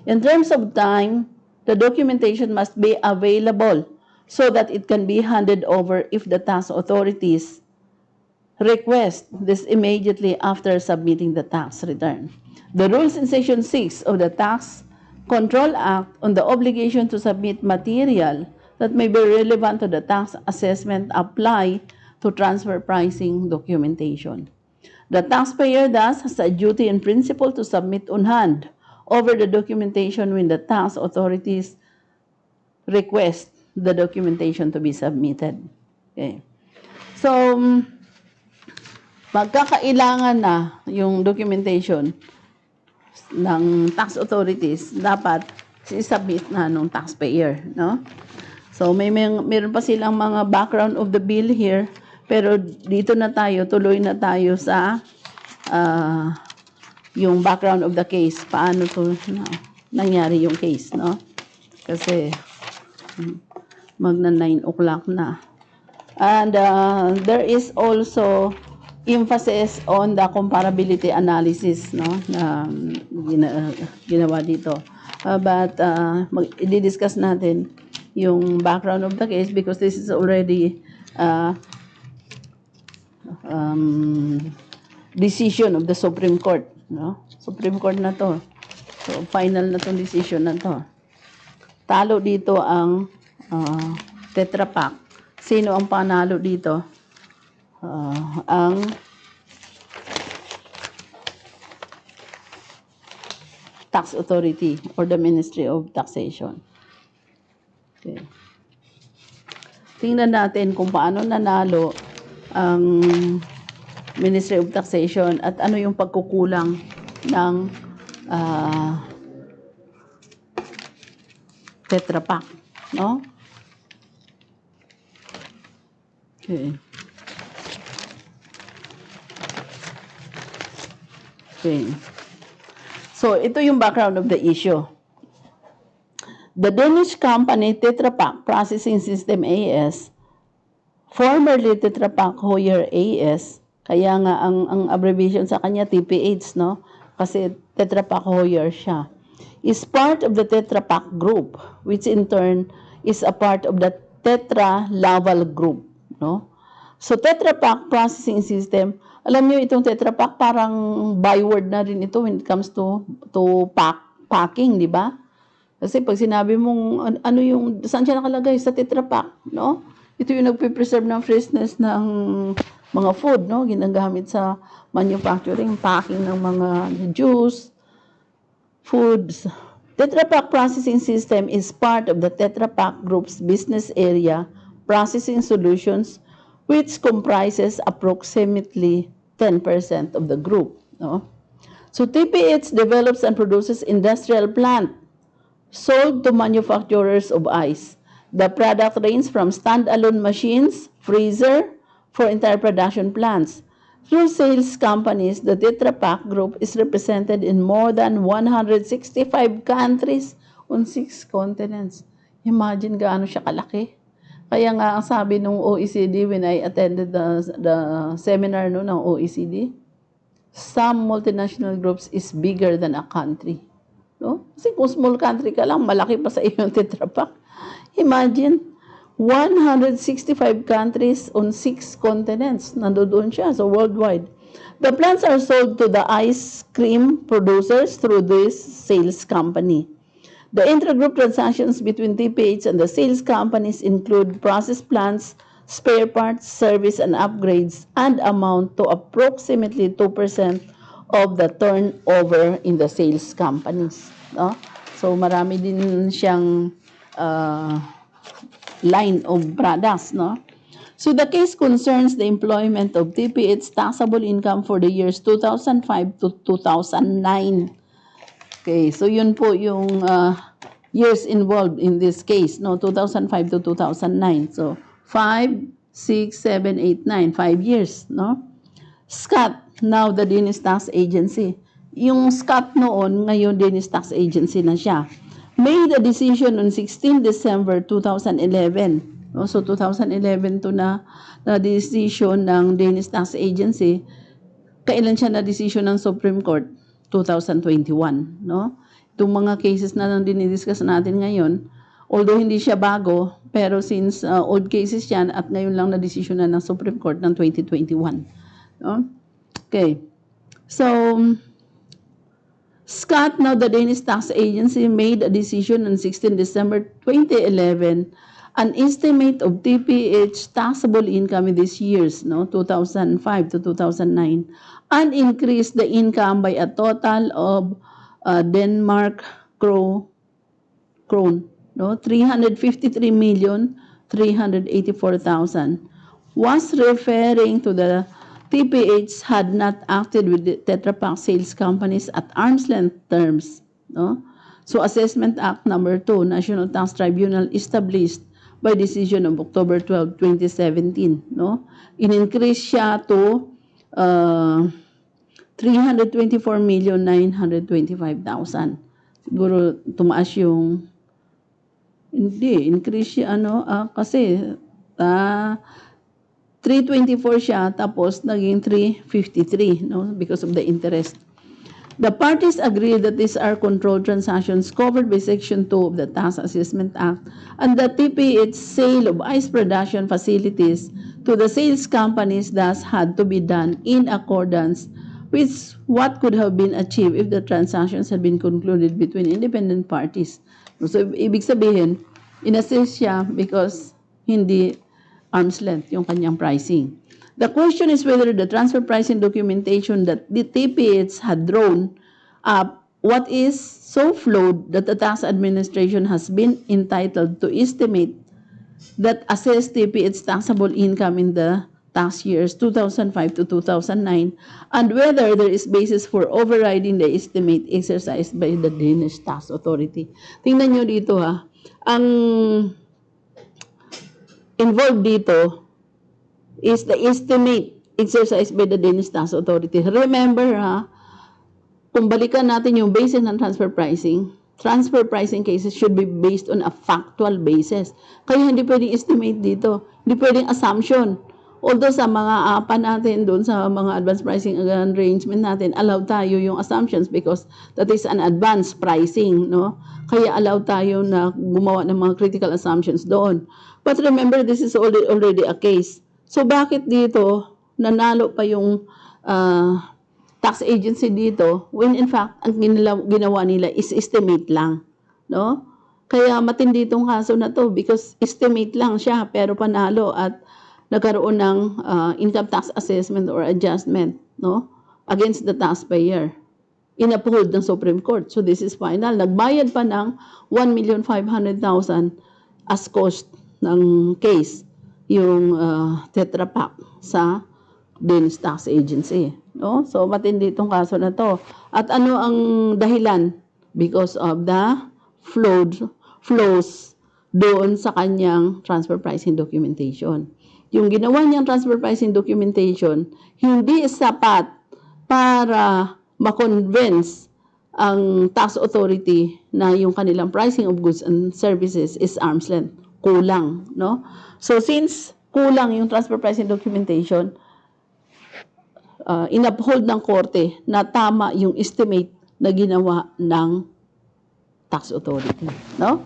In terms of time, the documentation must be available so that it can be handed over if the tax authorities request this immediately after submitting the tax return. The rules in Section 6 of the Tax Control Act on the obligation to submit material that may be relevant to the tax assessment apply to transfer pricing documentation. The taxpayer thus has a duty in principle to submit on hand over the documentation when the tax authorities request the documentation to be submitted. Okay. So, magkakailangan na yung documentation ng tax authorities, dapat i-submit na nung taxpayer, no? So, meron pa silang mga background of the bill here, pero dito na tayo, tuloy na tayo sa yung background of the case. Paano to nangyari yung case, no? Kasi magna 9 o'clock na. And there is also emphasis on the comparability analysis, no, na ginawa dito. But i-discuss natin yung background of the case because this is already decision of the Supreme Court, no? Supreme Court na to. So final na tong decision na to. Talo dito ang Tetra Pak. Sino ang panalo dito? Ang tax authority or the Ministry of Taxation. Okay. Tingnan natin kung paano nanalo ang Ministry of Taxation at ano yung pagkukulang ng Tetra Pak, no? Okay. Okay. So, ito yung background of the issue. The Danish company Tetra Pak Processing System AS, formerly Tetra Pak Hoyer AS, kaya nga ang abbreviation sa kanya TPH, no? Kasi Tetra Pak Hoyer siya, is part of the Tetra Pak Group, which in turn is a part of the Tetra Laval Group, no? So, Tetra Pak Processing System, alam niyo itong Tetra Pak parang byword na rin ito when it comes to packing, di ba? Kasi pag sinabi mong ano yung saan siya nakalagay sa Tetra Pak, no? Ito yung nagpe-preserve ng freshness ng mga food, no? Ginagamit sa manufacturing, packing ng mga juice, foods. Tetra Pak Processing System is part of the Tetra Pak Group's business area, Processing Solutions, which comprises approximately 10% of the group, no? So TPH develops and produces industrial plant sold to manufacturers of ice. The product range from standalone machines, freezer, for entire production plants. Through sales companies, the Tetra Pak Group is represented in more than 165 countries on 6 continents. Imagine gaano siya kalaki. Kaya nga ang sabi ng OECD when I attended the seminar no, ng OECD, some multinational groups is bigger than a country. No? Kasi kung small country ka lang, malaki pa sa iyo yung Tetra Pak. Imagine, 165 countries on 6 continents. Nandoon siya, so worldwide. The plants are sold to the ice cream producers through this sales company. The intragroup transactions between TPH and the sales companies include process plants, spare parts, service, and upgrades, and amount to approximately 2% of the turnover in the sales companies. No? So marami din siyang line of products. No? So the case concerns the employment of TPH's taxable income for the years 2005 to 2009. Okay, so yun po yung years involved in this case, no, 2005 to 2009. So 5, 6, 7, 8, 9, 5 years, no? SCAT, now the Danish Tax Agency. Yung SCAT noon, ngayon Danish Tax Agency na siya. Made a decision on 16 December 2011. No? So 2011 to na decision ng Danish Tax Agency. Kailan siya na decision ng Supreme Court? 2021, no? Itong mga cases na dinidiscuss natin ngayon, although hindi siya bago, pero since old cases yan at ngayon lang na decision na ng Supreme Court ng 2021. No? Okay. So, Scott, now the Danish Tax Agency, made a decision on 16 December 2011, an estimate of TPH taxable income in these years, no, 2005 to 2009, and increased the income by a total of Denmark krone, no, 353,384,000, was referring to the TPH had not acted with the Tetra Pak sales companies at arm's length terms. No? So Assessment Act number 2, National Tax Tribunal established by decision of October 12, 2017. No? In-increase siya to 324,925,000. Siguro tumaas yung hindi, increase siya kasi 324 siya tapos naging 353, no, because of the interest. The parties agree that these are controlled transactions covered by Section 2 of the Tax Assessment Act and that TPH's sale of ice production facilities to the sales companies thus had to be done in accordance with what could have been achieved if the transactions had been concluded between independent parties. So, ibig sabihin, in-assess siya because hindi arm's length yung kanyang pricing. The question is whether the transfer pricing documentation that the TPH had drawn up what is so flawed that the tax administration has been entitled to estimate that assess TPH's taxable income in the tax years 2005 to 2009 and whether there is basis for overriding the estimate exercised by the Danish Tax Authority. Tingnan nyo dito ha. Ang involved dito is the estimate exercised by the Danish Tax Authority. Remember ha, kung balikan natin yung basis ng transfer pricing cases should be based on a factual basis. Kaya hindi pwedeng estimate dito. Hindi pwedeng assumption. Although sa mga APA natin, doon sa mga advanced pricing arrangement natin, allowed tayo yung assumptions because that is an advanced pricing. No? Kaya allowed tayo na gumawa ng mga critical assumptions doon. But remember, this is already a case. So bakit dito nanalo pa yung tax agency dito when in fact ang ginawa nila is estimate lang, no? Kaya matindi itong kaso na to because estimate lang siya pero panalo at nagkaroon ng income tax assessment or adjustment, no? Against the taxpayer. Inuphold ng Supreme Court. So this is final. Nagbayad pa ng 1,500,000 as cost ng case yung Tetra Pak sa Danish Tax Agency. No? So, matindi itong kaso na to. At ano ang dahilan? Because of the flows doon sa kanyang transfer pricing documentation. Yung ginawa niyang transfer pricing documentation, hindi sapat para ma-convince ang tax authority na yung kanilang pricing of goods and services is arm's length. Kulang, no? So, since kulang yung transfer pricing documentation, inuphold ng korte na tama yung estimate na ginawa ng tax authority. No?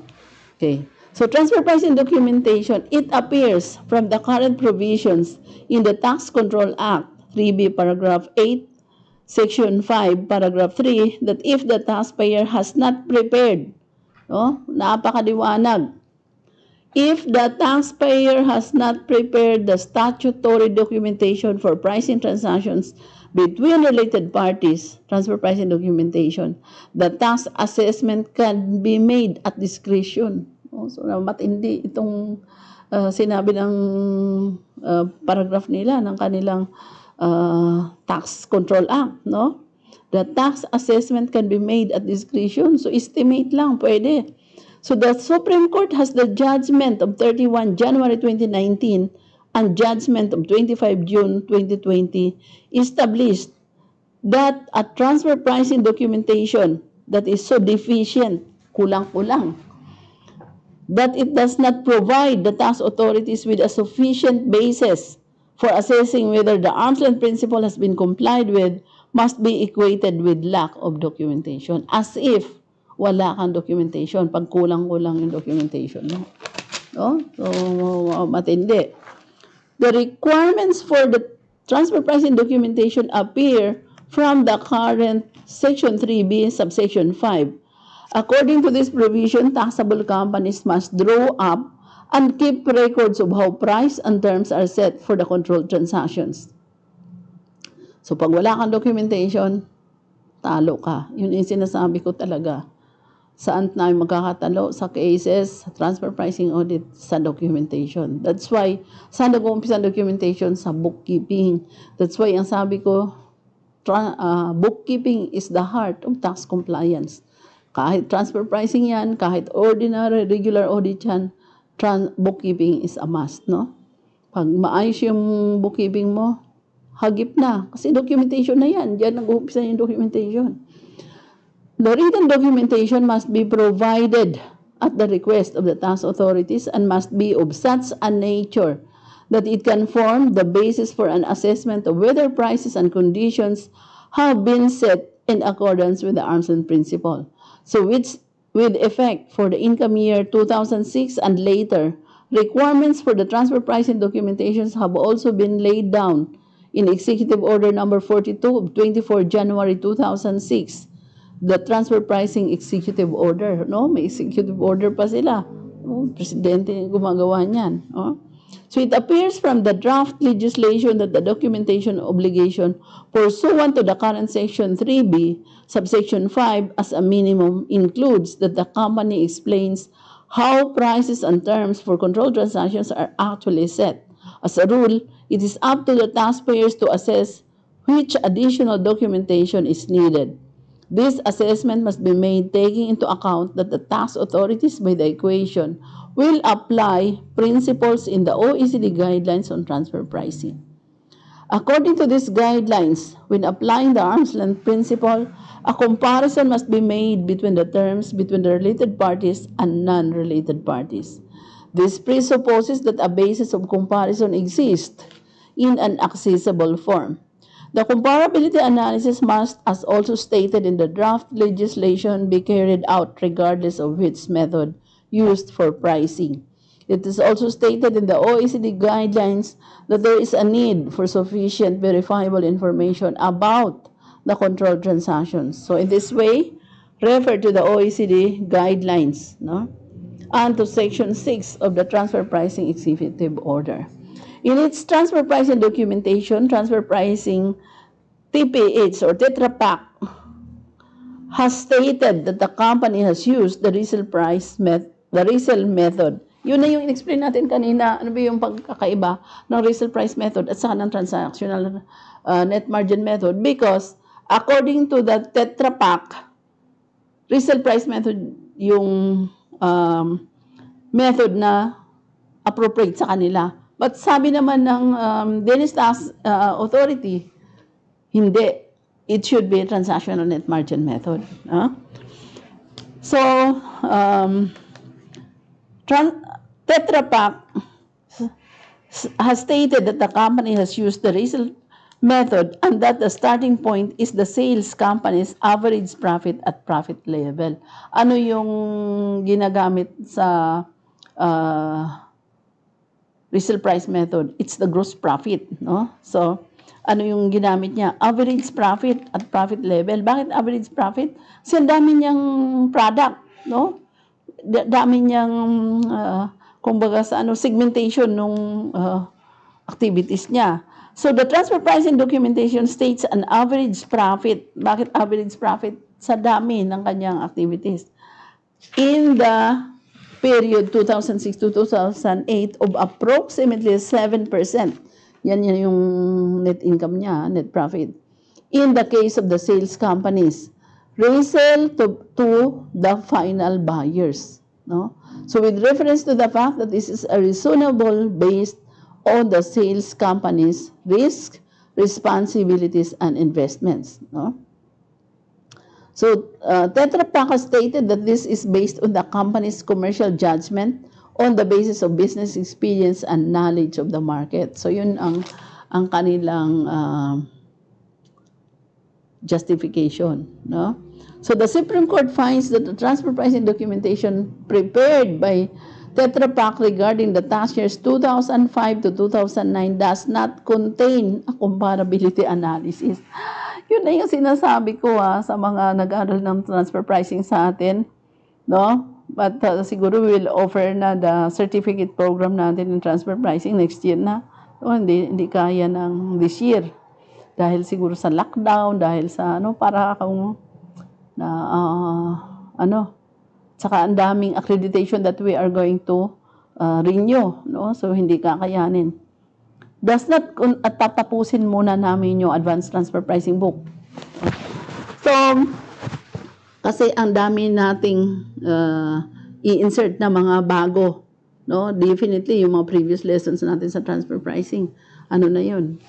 Okay. So transfer pricing documentation, it appears from the current provisions in the Tax Control Act, 3B paragraph 8, section 5, paragraph 3, that if the taxpayer has not prepared, no, napakaliwanag, if the taxpayer has not prepared the statutory documentation for pricing transactions between related parties, transfer pricing documentation, the tax assessment can be made at discretion. So, matindi itong sinabi ng paragraph nila ng kanilang Tax Control Act, no? The tax assessment can be made at discretion. So, estimate lang, pwede. So, the Supreme Court has the judgment of 31 January 2019 and judgment of 25 June 2020 established that a transfer pricing documentation that is so deficient, kulang-kulang, that it does not provide the tax authorities with a sufficient basis for assessing whether the arm's length principle has been complied with must be equated with lack of documentation. As if wala kang documentation, pag kulang-kulang yung documentation mo. No? So, matindi. The requirements for the transfer pricing documentation appear from the current Section 3B, subsection 5. According to this provision, taxable companies must draw up and keep records of how price and terms are set for the controlled transactions. So pag wala kang documentation, talo ka. Yun yung sinasabi ko talaga. Saan tayo magkakatalo? Sa cases, sa transfer pricing audit, sa documentation. That's why, saan nag-uumpisa ang documentation? Sa bookkeeping. That's why, ang sabi ko, bookkeeping is the heart of tax compliance. Kahit transfer pricing yan, kahit ordinary, regular audit yan, bookkeeping is a must, no? Pag maayos yung bookkeeping mo, hagip na. Kasi documentation na yan. Diyan nag-uumpisa yung documentation. The written documentation must be provided at the request of the tax authorities and must be of such a nature that it can form the basis for an assessment of whether prices and conditions have been set in accordance with the arm's length principle. So with effect for the income year 2006 and later, requirements for the transfer pricing documentations have also been laid down in Executive Order number 42 of 24 January 2006, the transfer pricing executive order, no? May executive order pa sila. Oh, presidente gumagawa niyan, no? So it appears from the draft legislation that the documentation obligation pursuant to the current section 3B, subsection 5 as a minimum includes that the company explains how prices and terms for controlled transactions are actually set. As a rule, it is up to the taxpayers to assess which additional documentation is needed. This assessment must be made taking into account that the tax authorities by the equation will apply principles in the OECD guidelines on transfer pricing. According to these guidelines, when applying the arm's length principle, a comparison must be made between the terms between the related parties and non-related parties. This presupposes that a basis of comparison exists in an accessible form. The comparability analysis must, as also stated in the draft legislation, be carried out regardless of which method used for pricing. It is also stated in the OECD guidelines that there is a need for sufficient verifiable information about the controlled transactions. So in this way, refer to the OECD guidelines, no? And to Section 6 of the Transfer Pricing Executive Order. In its transfer pricing documentation, transfer pricing TPH or Tetra Pak has stated that the company has used the resale method. Yun na yung in-explain natin kanina, ano ba yung pagkakaiba ng resale price method at saka ng transactional net margin method, because according to the Tetra Pak, resale price method yung method na appropriate sa kanila. But sabi naman ng Danish Tax Authority, hindi. It should be a transactional net margin method. So, Tetra Pak has stated that the company has used the resale method, and that the starting point is the sales company's average profit at profit level. Ano yung ginagamit sa resale price method? It's the gross profit, no? So, ano yung ginamit niya? Average profit at profit level. Bakit average profit? Kasi ang dami niyang product, no? Dami niyang, kumbaga sa segmentation nung activities niya. So, the transfer pricing documentation states an average profit. Bakit average profit? Sa dami ng kanyang activities. In the period 2006 to 2008 of approximately 7%. Yan yung net income niya, net profit. In the case of the sales companies, resale to the final buyers. No? So with reference to the fact that this is a reasonable based on the sales company's risk, responsibilities, and investments. No? So, Tetra Pak has stated that this is based on the company's commercial judgment on the basis of business experience and knowledge of the market. So, yun ang kanilang justification. No? So, the Supreme Court finds that the transfer pricing documentation prepared by Tetra Pak regarding the tax years 2005 to 2009 does not contain a comparability analysis. Yun na yung sinasabi ko sa mga nag-aaral ng transfer pricing sa atin, no? But siguro we will offer na the certificate program natin in transfer pricing next year na. So, hindi kaya ng this year. Dahil siguro sa lockdown, dahil sa para kung saka ang daming accreditation that we are going to renew, no? So hindi kakayanin. Does not at tatapusin muna namin yung advanced transfer pricing book. So, kasi ang dami nating i-insert na mga bago, no? Definitely yung mga previous lessons natin sa transfer pricing, ano na yun,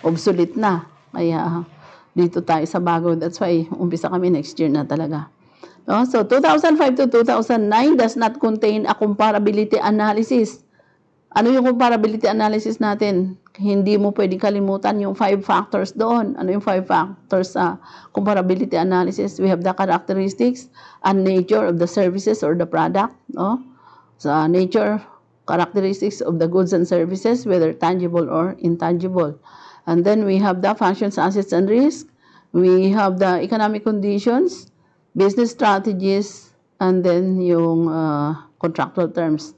obsolete na. Kaya dito tayo sa bago. That's why umpisa kami next year na talaga. No? So, 2005 to 2009 does not contain a comparability analysis. Ano yung comparability analysis natin? Hindi mo pwedeng kalimutan yung 5 factors doon. Ano yung 5 factors sa comparability analysis? We have the characteristics and nature of the services or the product. No? Sa nature, characteristics of the goods and services, whether tangible or intangible. And then we have the functions, assets, and risk. We have the economic conditions, business strategies, and then yung contractual terms.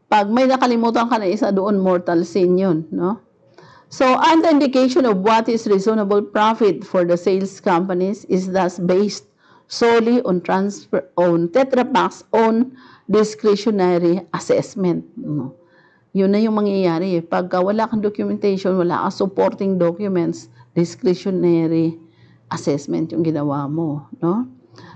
Pag may nakalimutan ka na isa doon, mortal sin yun, no? So, an indication of what is reasonable profit for the sales companies is thus based solely on Tetra Pak's own discretionary assessment. No? Yun na yung mangyayari. Pagka wala kang documentation, wala kang supporting documents, discretionary assessment yung ginawa mo, no?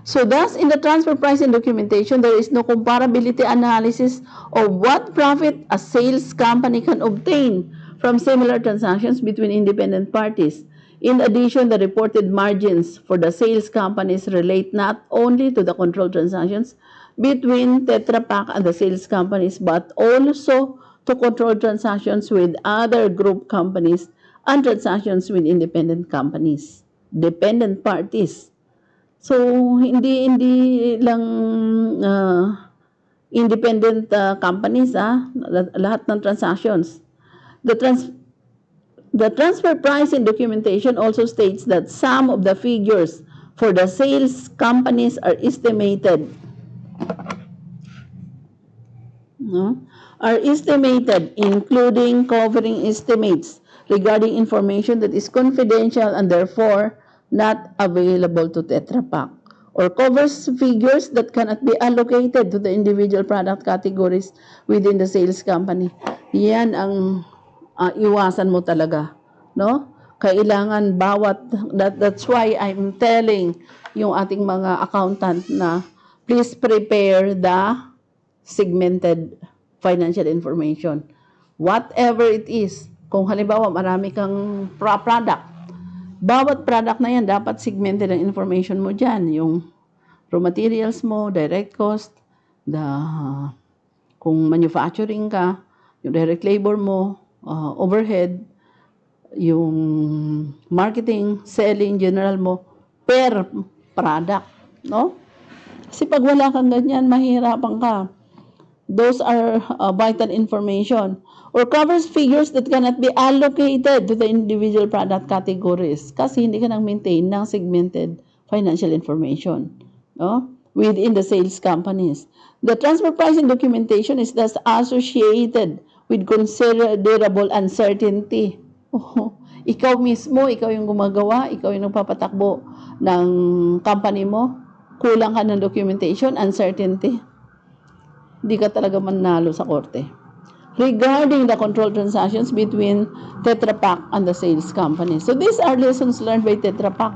So thus, in the transfer pricing documentation, there is no comparability analysis of what profit a sales company can obtain from similar transactions between independent parties. In addition, the reported margins for the sales companies relate not only to the control transactions between Tetra Pak and the sales companies, but also to control transactions with other group companies and transactions with independent companies, dependent parties. So, hindi lang independent companies, lahat ng transactions. The transfer pricing documentation also states that some of the figures for the sales companies are estimated, including covering estimates regarding information that is confidential and therefore not available to Tetra Pak, or covers figures that cannot be allocated to the individual product categories within the sales company. Yan ang iwasan mo talaga, no? Kailangan that's why I'm telling yung ating mga accountant na please prepare the segmented financial information. Whatever it is, kung halimbawa marami kang product, bawat product na yan, dapat segmented ang information mo dyan. Yung raw materials mo, direct cost, kung manufacturing ka, yung direct labor mo, overhead, yung marketing, selling, general mo per product, no? Kasi pag wala kang ganyan, mahirapan ka. Those are vital information or covers figures that cannot be allocated to the individual product categories kasi hindi ka nang maintain ng segmented financial information, no? Within the sales companies. The transfer pricing documentation is thus associated with considerable uncertainty. Oh, ikaw mismo, ikaw yung gumagawa, ikaw yung nagpapatakbo ng company mo, kulang ka ng documentation, uncertainty. Hindi ka talaga manalo sa korte. Regarding the control transactions between Tetra Pak and the sales company. So these are lessons learned by Tetra Pak.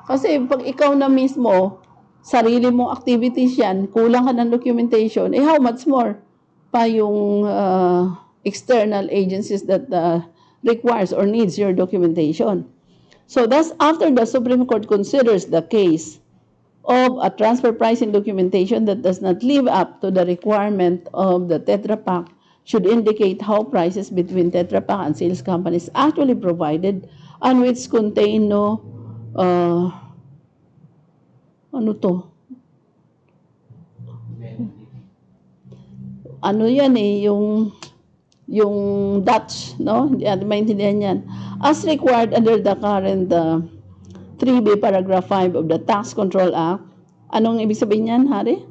Kasi pag ikaw na mismo, sarili mong activities yan, kulang ka ng documentation, how much more pa yung external agencies that requires or needs your documentation. So thus, after the Supreme Court considers the case of a transfer pricing documentation that does not live up to the requirement of the Tetra Pak should indicate how prices between Tetra Pak and sales companies actually provided and which contain no ano to? Ano yan yung Dutch, no? Hindi natin maintindihan yan. As required under the current 3B paragraph 5 of the Tax Control Act. Anong ibig sabihin yan, Hari?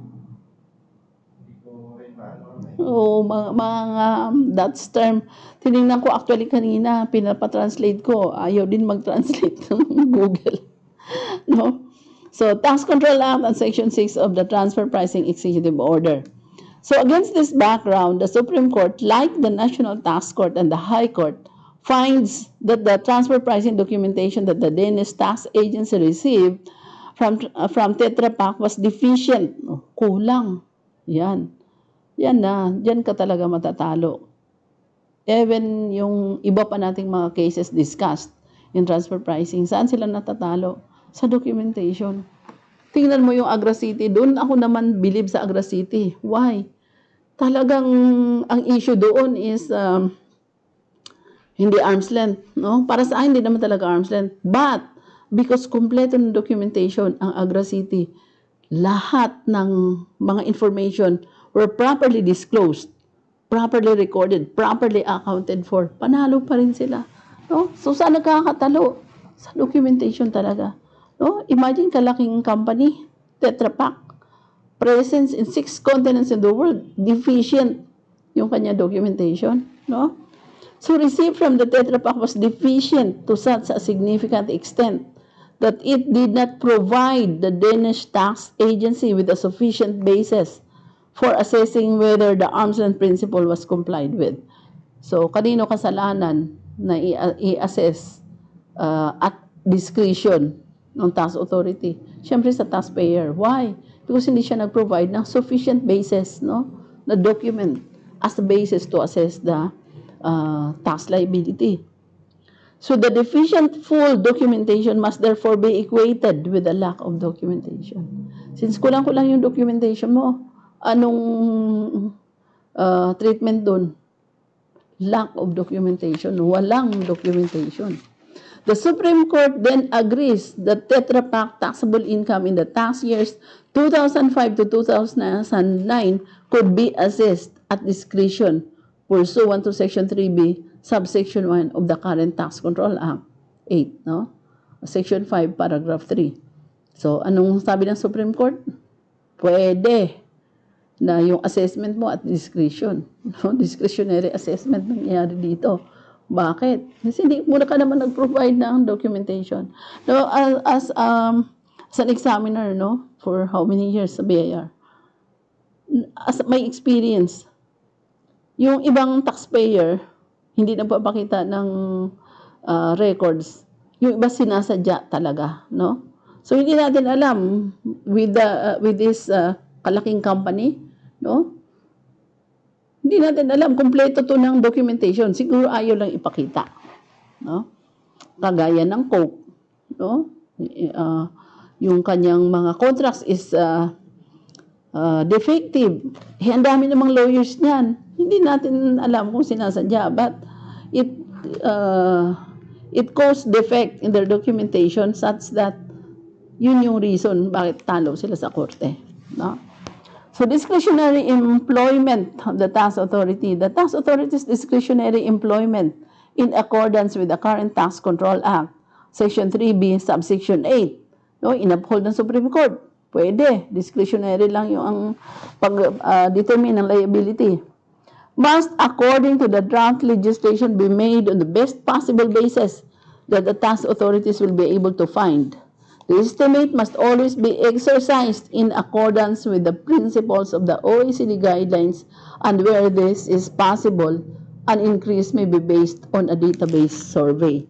Oo, mga Dutch term. Tinignan ko actually kanina, pinapatranslate ko. Ayaw din mag-translate ng Google. No? So, Tax Control Act and Section 6 of the Transfer Pricing Executive Order. So, against this background, the Supreme Court, like the National Tax Court and the High Court, finds that the transfer pricing documentation that the Danish Tax Agency received from Tetra Pak was deficient. Kulang. Yan. Yan na. Diyan ka talaga matatalo. Even yung iba pa nating mga cases discussed in transfer pricing, saan sila natatalo? Sa documentation. Tingnan mo yung Agra City. Doon ako naman believe sa Agra City. Why? Talagang ang issue doon is hindi arm's length, no? Para sa akin, hindi naman talaga arm's length. But, because kompleto ng documentation ang Agra City, lahat ng mga information were properly disclosed, properly recorded, properly accounted for. Panalo pa rin sila, no? So, saan nagkakatalo? Sa documentation talaga, no? Imagine kalaking company, Tetra Pak, presence in 6 continents in the world, deficient yung kanya documentation, no? So, receipt from the Tetra Pak was deficient to such a significant extent that it did not provide the Danish Tax Agency with a sufficient basis for assessing whether the arm's length principle was complied with. So, kanino kasalanan na i-assess at discretion ng tax authority? Siyempre sa taxpayer. Why? Because hindi siya nag-provide ng sufficient basis, no, na document as the basis to assess the tax liability. So the deficient full documentation must therefore be equated with the lack of documentation. Since kulang-kulang yung documentation mo, anong treatment dun? Lack of documentation. Walang documentation. The Supreme Court then agrees that Tetra Pak taxable income in the tax years 2005 to 2009 could be assessed at discretion pursuant to Section 3B, subsection 1 of the current Tax Control Act 8, no? Section 5, paragraph 3. So, anong sabi ng Supreme Court? Pwede na yung assessment mo at discretion. No? Discretionary assessment nangyayari dito. Bakit? Kasi hindi muna ka naman nag-provide ng documentation. No, as an examiner, no, for how many years sa BIR, as my experience, yung ibang taxpayer, hindi nagpapakita ng records. Yung iba sinasadya talaga, no? So, hindi natin alam with this kalaking company, no? Hindi natin alam, kumpleto to ng documentation. Siguro ayaw lang ipakita, no? Kagaya ng Coke, no? Yung kanyang mga contracts is defective. Ang dami namang lawyers niyan. Hindi natin alam kung sinasadya, but it caused defect in their documentation such that yun yung reason bakit talo sila sa korte. No? So discretionary employment of the tax authority. The tax authority's discretionary employment in accordance with the current Tax Control Act, Section 3B, Subsection 8, no, in-uphold ng Supreme Court. Pwede, discretionary lang yung ang pag-determine ng liability. Must, according to the draft legislation, be made on the best possible basis that the tax authorities will be able to find. The estimate must always be exercised in accordance with the principles of the OECD guidelines, and where this is possible, an increase may be based on a database survey.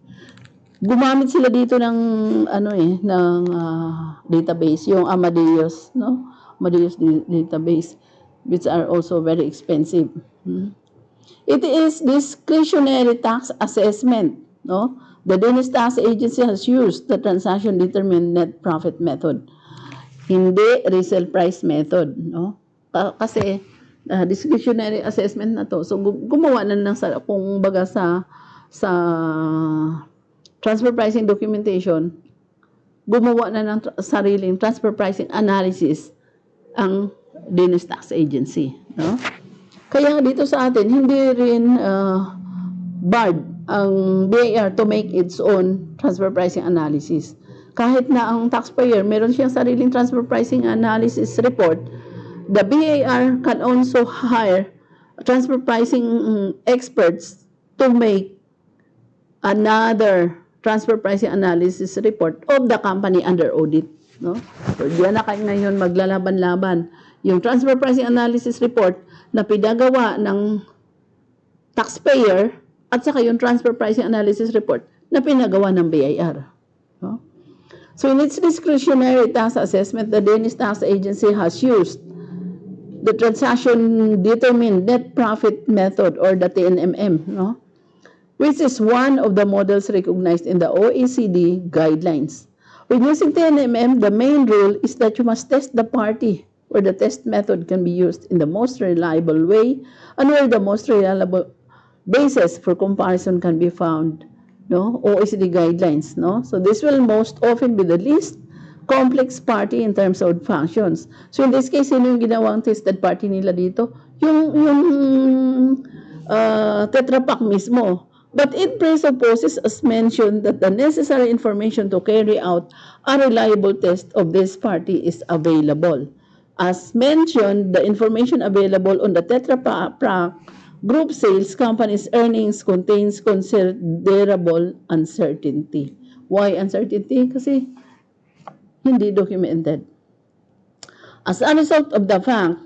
Gumamit sila dito ng database, yung Amadeus, no? Amadeus database, which are also very expensive. It is discretionary tax assessment, no? The Danish Tax Agency has used the transaction determined net profit method, hindi resale price method, no? Kasi discretionary assessment na to. So gumawa na ng kung baga sa transfer pricing documentation, gumawa na ng sariling transfer pricing analysis ang Danish Tax Agency, no? Kaya dito sa atin hindi rin barred ang BIR to make its own transfer pricing analysis. Kahit na ang taxpayer meron siyang sariling transfer pricing analysis report, the BIR can also hire transfer pricing experts to make another transfer pricing analysis report of the company under audit. No? So, diyan na kayo ngayon maglalaban-laban. Yung transfer pricing analysis report na pinagawa ng taxpayer at saka yung transfer pricing analysis report na pinagawa ng BIR. No? So in its discretionary tax assessment, the Danish Tax Agency has used the transaction determined net profit method, or the TNMM, no? Which is one of the models recognized in the OECD guidelines. When using TNMM, the main rule is that you must test the party where the test method can be used in the most reliable way and where the most reliable basis for comparison can be found, no? OECD guidelines, no? So this will most often be the least complex party in terms of functions. So in this case, sino yung ginawang tested party nila dito? Yung Tetra Pak mismo. But it presupposes, as mentioned, that the necessary information to carry out a reliable test of this party is available. As mentioned, the information available on the Tetra Pak group sales company's earnings contains considerable uncertainty. Why uncertainty? Kasi hindi documented. As a result of the fact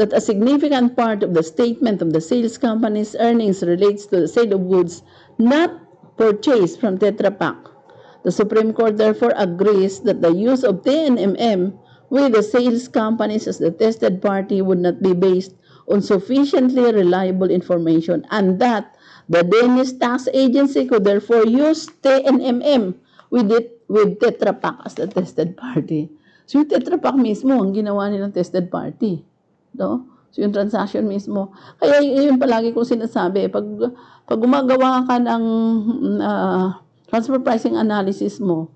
that a significant part of the statement of the sales company's earnings relates to the sale of goods not purchased from Tetra Pak, the Supreme Court therefore agrees that the use of TNMM with the sales companies as the tested party would not be based on sufficiently reliable information, and that the Danish Tax Agency could therefore use TNMM with Tetra Pak as the tested party. So yung Tetra Pak mismo ang ginawa nilang tested party. No? So yung transaction mismo. Kaya yun palagi kong sinasabi, pag gumagawa ka ng transfer pricing analysis mo,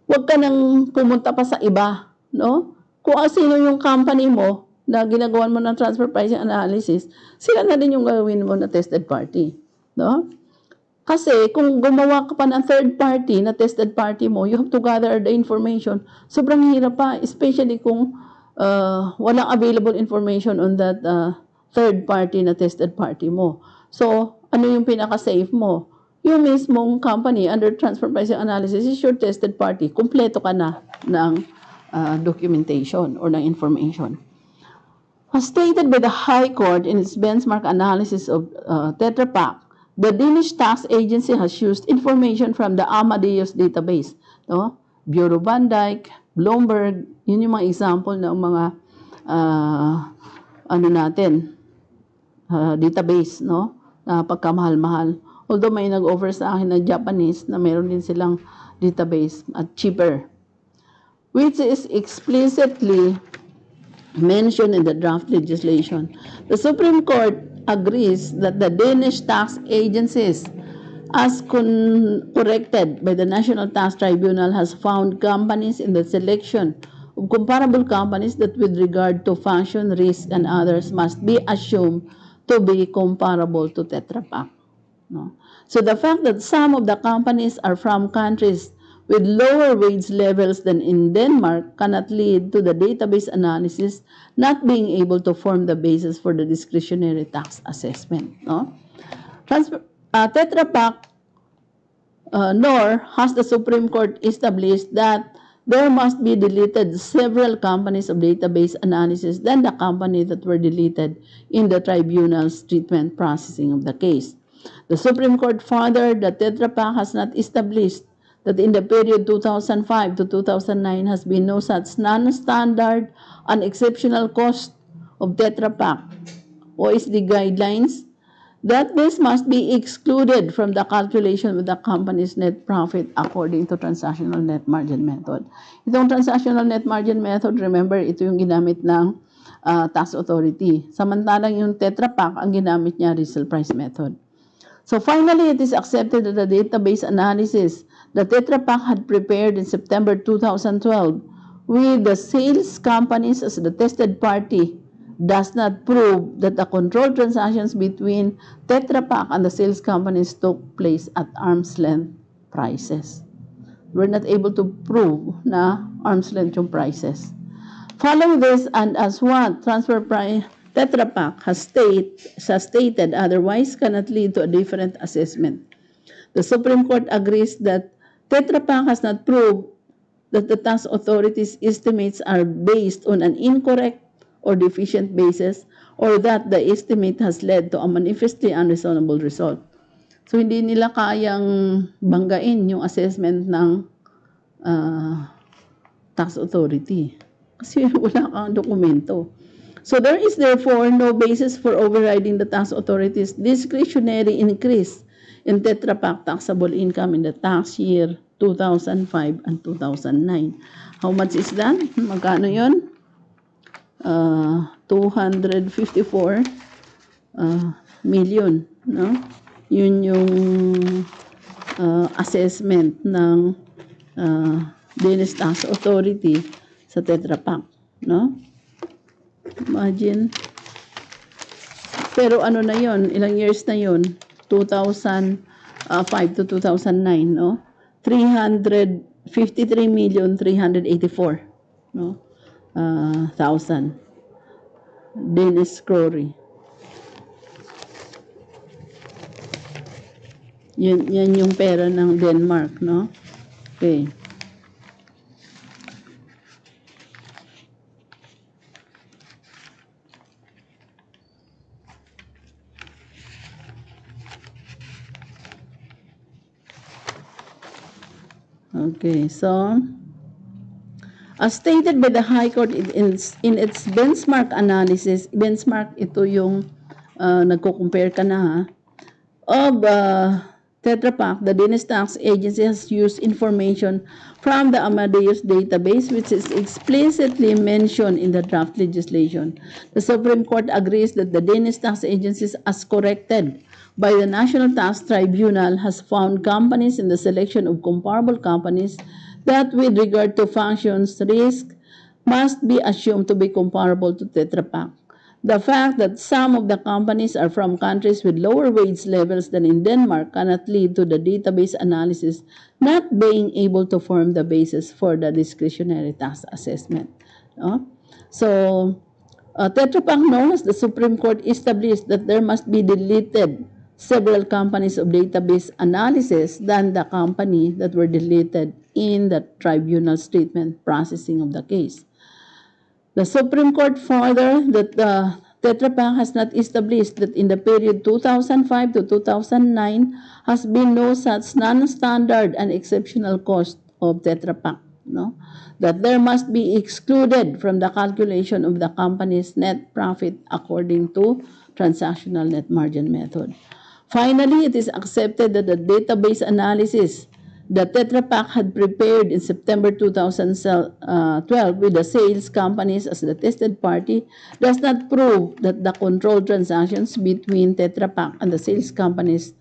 huwag ka nang pumunta pa sa iba. No? Kung sino yung company mo, na ginagawan mo ng transfer pricing analysis, sila na din yung gawin mo na tested party. No? Kasi kung gumawa ka pa ng third party na tested party mo, you have to gather the information. Sobrang hirap pa, especially kung walang available information on that third party na tested party mo. So, ano yung pinaka-safe mo? Yung mismong company under transfer pricing analysis is your tested party. Kumpleto ka na ng documentation or ng information. As stated by the High Court in its benchmark analysis of Tetra Pak, the Danish Tax Agency has used information from the Amadeus database, no? Bureau van Dijk, Bloomberg, yun yung mga example ng mga database, no? Na pagkamahal-mahal. Although may nag-offer sa akin na Japanese na meron din silang database at cheaper, which is explicitly mentioned in the draft legislation. The Supreme Court agrees that the Danish tax agencies as corrected by the National Tax Tribunal, has found companies in the selection of comparable companies that with regard to function, risk, and others must be assumed to be comparable to Tetra Pak. No? So the fact that some of the companies are from countries with lower wage levels than in Denmark cannot lead to the database analysis not being able to form the basis for the discretionary tax assessment. No? Tetra Pak nor has the Supreme Court established that there must be deleted several companies of database analysis than the company that were deleted in the tribunal's treatment processing of the case. The Supreme Court further that Tetra Pak has not established that in the period 2005 to 2009 has been no such non-standard and exceptional cost of Tetra Pak Oecd guidelines that this must be excluded from the calculation of the company's net profit according to transactional net margin method. Itong transactional net margin method, remember, ito yung ginamit ng tax authority. Samantalang yung Tetra Pak, ang ginamit niya resale price method. So finally, it is accepted that the database analysis that Tetra Pak had prepared in September 2012 with the sales companies as the tested party does not prove that the controlled transactions between Tetra Pak and the sales companies took place at arm's length prices. We're not able to prove na arm's length yung prices. Following this, and as what transfer price Tetra Pak has stated otherwise cannot lead to a different assessment. The Supreme Court agrees that Tetra Pak has not proved that the tax authorities' estimates are based on an incorrect or deficient basis or that the estimate has led to a manifestly unreasonable result. So, hindi nila kayang banggain yung assessment ng tax authority. Kasi wala kang dokumento. So there is therefore no basis for overriding the tax authorities' discretionary increase in Tetra Pak taxable income in the tax year 2005 and 2009. How much is that? Magkano yun? 254 million. No? Yun yung assessment ng Danish Tax Authority sa Tetra Pak. No? Imagine. Pero ano na yon? Ilang years na yon? 2005 to 2009, no? 353,384,000, no? Thousand. Danish crore. Yan yung pera ng Denmark, no? Okay. Okay, so as stated by the High Court in its benchmark analysis, benchmark ito yung nagko-compare ka na ha, of Tetra Pak, the Danish Tax Agency has used information from the Amadeus database, which is explicitly mentioned in the draft legislation. The Supreme Court agrees that the Danish Tax Agency, as corrected by the National Tax Tribunal, has found companies in the selection of comparable companies that with regard to functions, risk, must be assumed to be comparable to Tetra Pak. The fact that some of the companies are from countries with lower wage levels than in Denmark cannot lead to the database analysis not being able to form the basis for the discretionary tax assessment. No? So, Tetra Pak knows the Supreme Court established that there must be deleted several companies of database analysis than the company that were deleted in the tribunal statement processing of the case. The Supreme Court further that the Tetra Pak has not established that in the period 2005 to 2009 has been no such non-standard and exceptional cost of Tetra Pak. No? That there must be excluded from the calculation of the company's net profit according to transactional net margin method. Finally, it is accepted that the database analysis that Tetra Pak had prepared in September 2012 with the sales companies as the tested party does not prove that the controlled transactions between Tetra Pak and the sales companies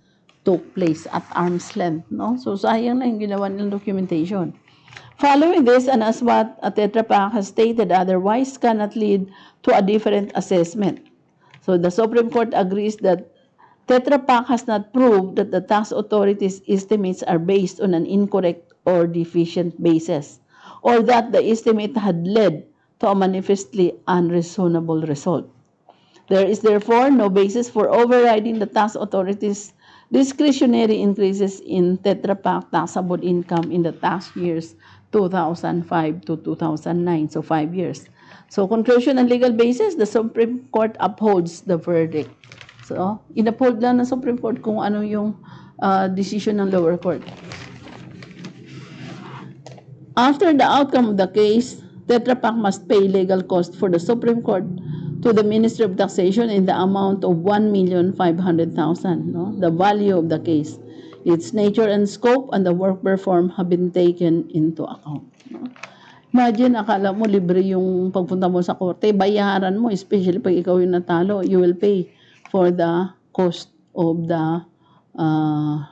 took place at arm's length, no? So, sayang lang yung ginawa nilang documentation. Following this, and as what Tetra Pak has stated otherwise, cannot lead to a different assessment. So, the Supreme Court agrees that Tetra Pak has not proved that the tax authorities' estimates are based on an incorrect or deficient basis, or that the estimate had led to a manifestly unreasonable result. There is therefore no basis for overriding the tax authorities' discretionary increases in Tetra Pak taxable income in the tax years 2005 to 2009, so 5 years. So, conclusion and legal basis, the Supreme Court upholds the verdict. So, in-uphold lang ng Supreme Court kung ano yung decision ng lower court. After the outcome of the case, Tetra Pak must pay legal cost for the Supreme Court to the Ministry of Taxation in the amount of 1,500,000, no? The value of the case, its nature and scope, and the work performed have been taken into account. No? Imagine, akala mo libre yung pagpunta mo sa korte, bayaran mo, especially pag ikaw yung natalo, you will pay for the cost of the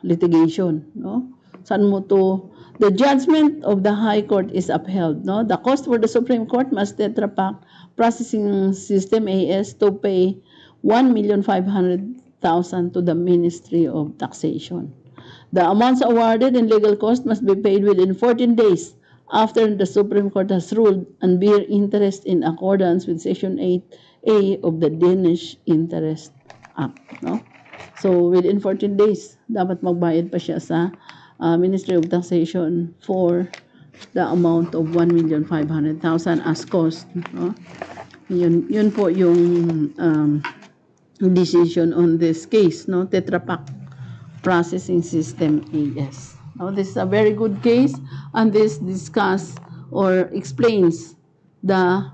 litigation. No? Saan mo to? The judgment of the High Court is upheld. No? The cost for the Supreme Court must Tetra Pak Processing System AS to pay 1,500,000 to the Ministry of Taxation. The amounts awarded in legal cost must be paid within 14 days after the Supreme Court has ruled and bear interest in accordance with Section 8A of the Danish Interest Act. No? So, within 14 days, dapat magbayad pa siya sa Ministry of Taxation for the amount of 1,500,000 as cost. No? Yun po yung decision on this case, no? Tetra Pak Processing System AS. Now, this is a very good case, and this discuss or explains the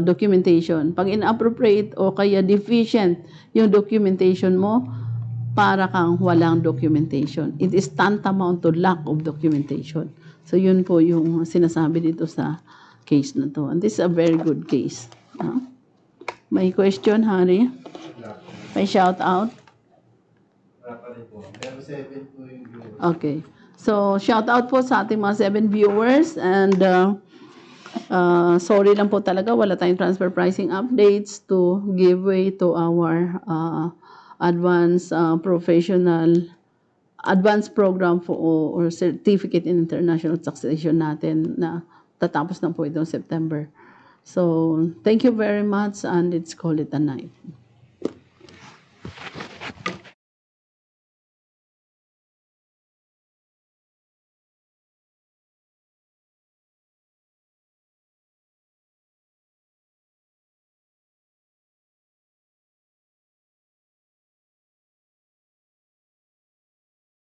documentation. Pag inappropriate o kaya deficient yung documentation mo, para kang walang documentation. It is tantamount to lack of documentation. So, yun po yung sinasabi dito sa case na to. And this is a very good case. May question, Hari? May shout out? Okay. So, shout out po sa ating mga 7 viewers, and sorry lang po talaga, wala tayong transfer pricing updates to give way to our advanced program for or certificate in international taxation natin na tatapos na po itong September. So, thank you very much, and let's call it a night.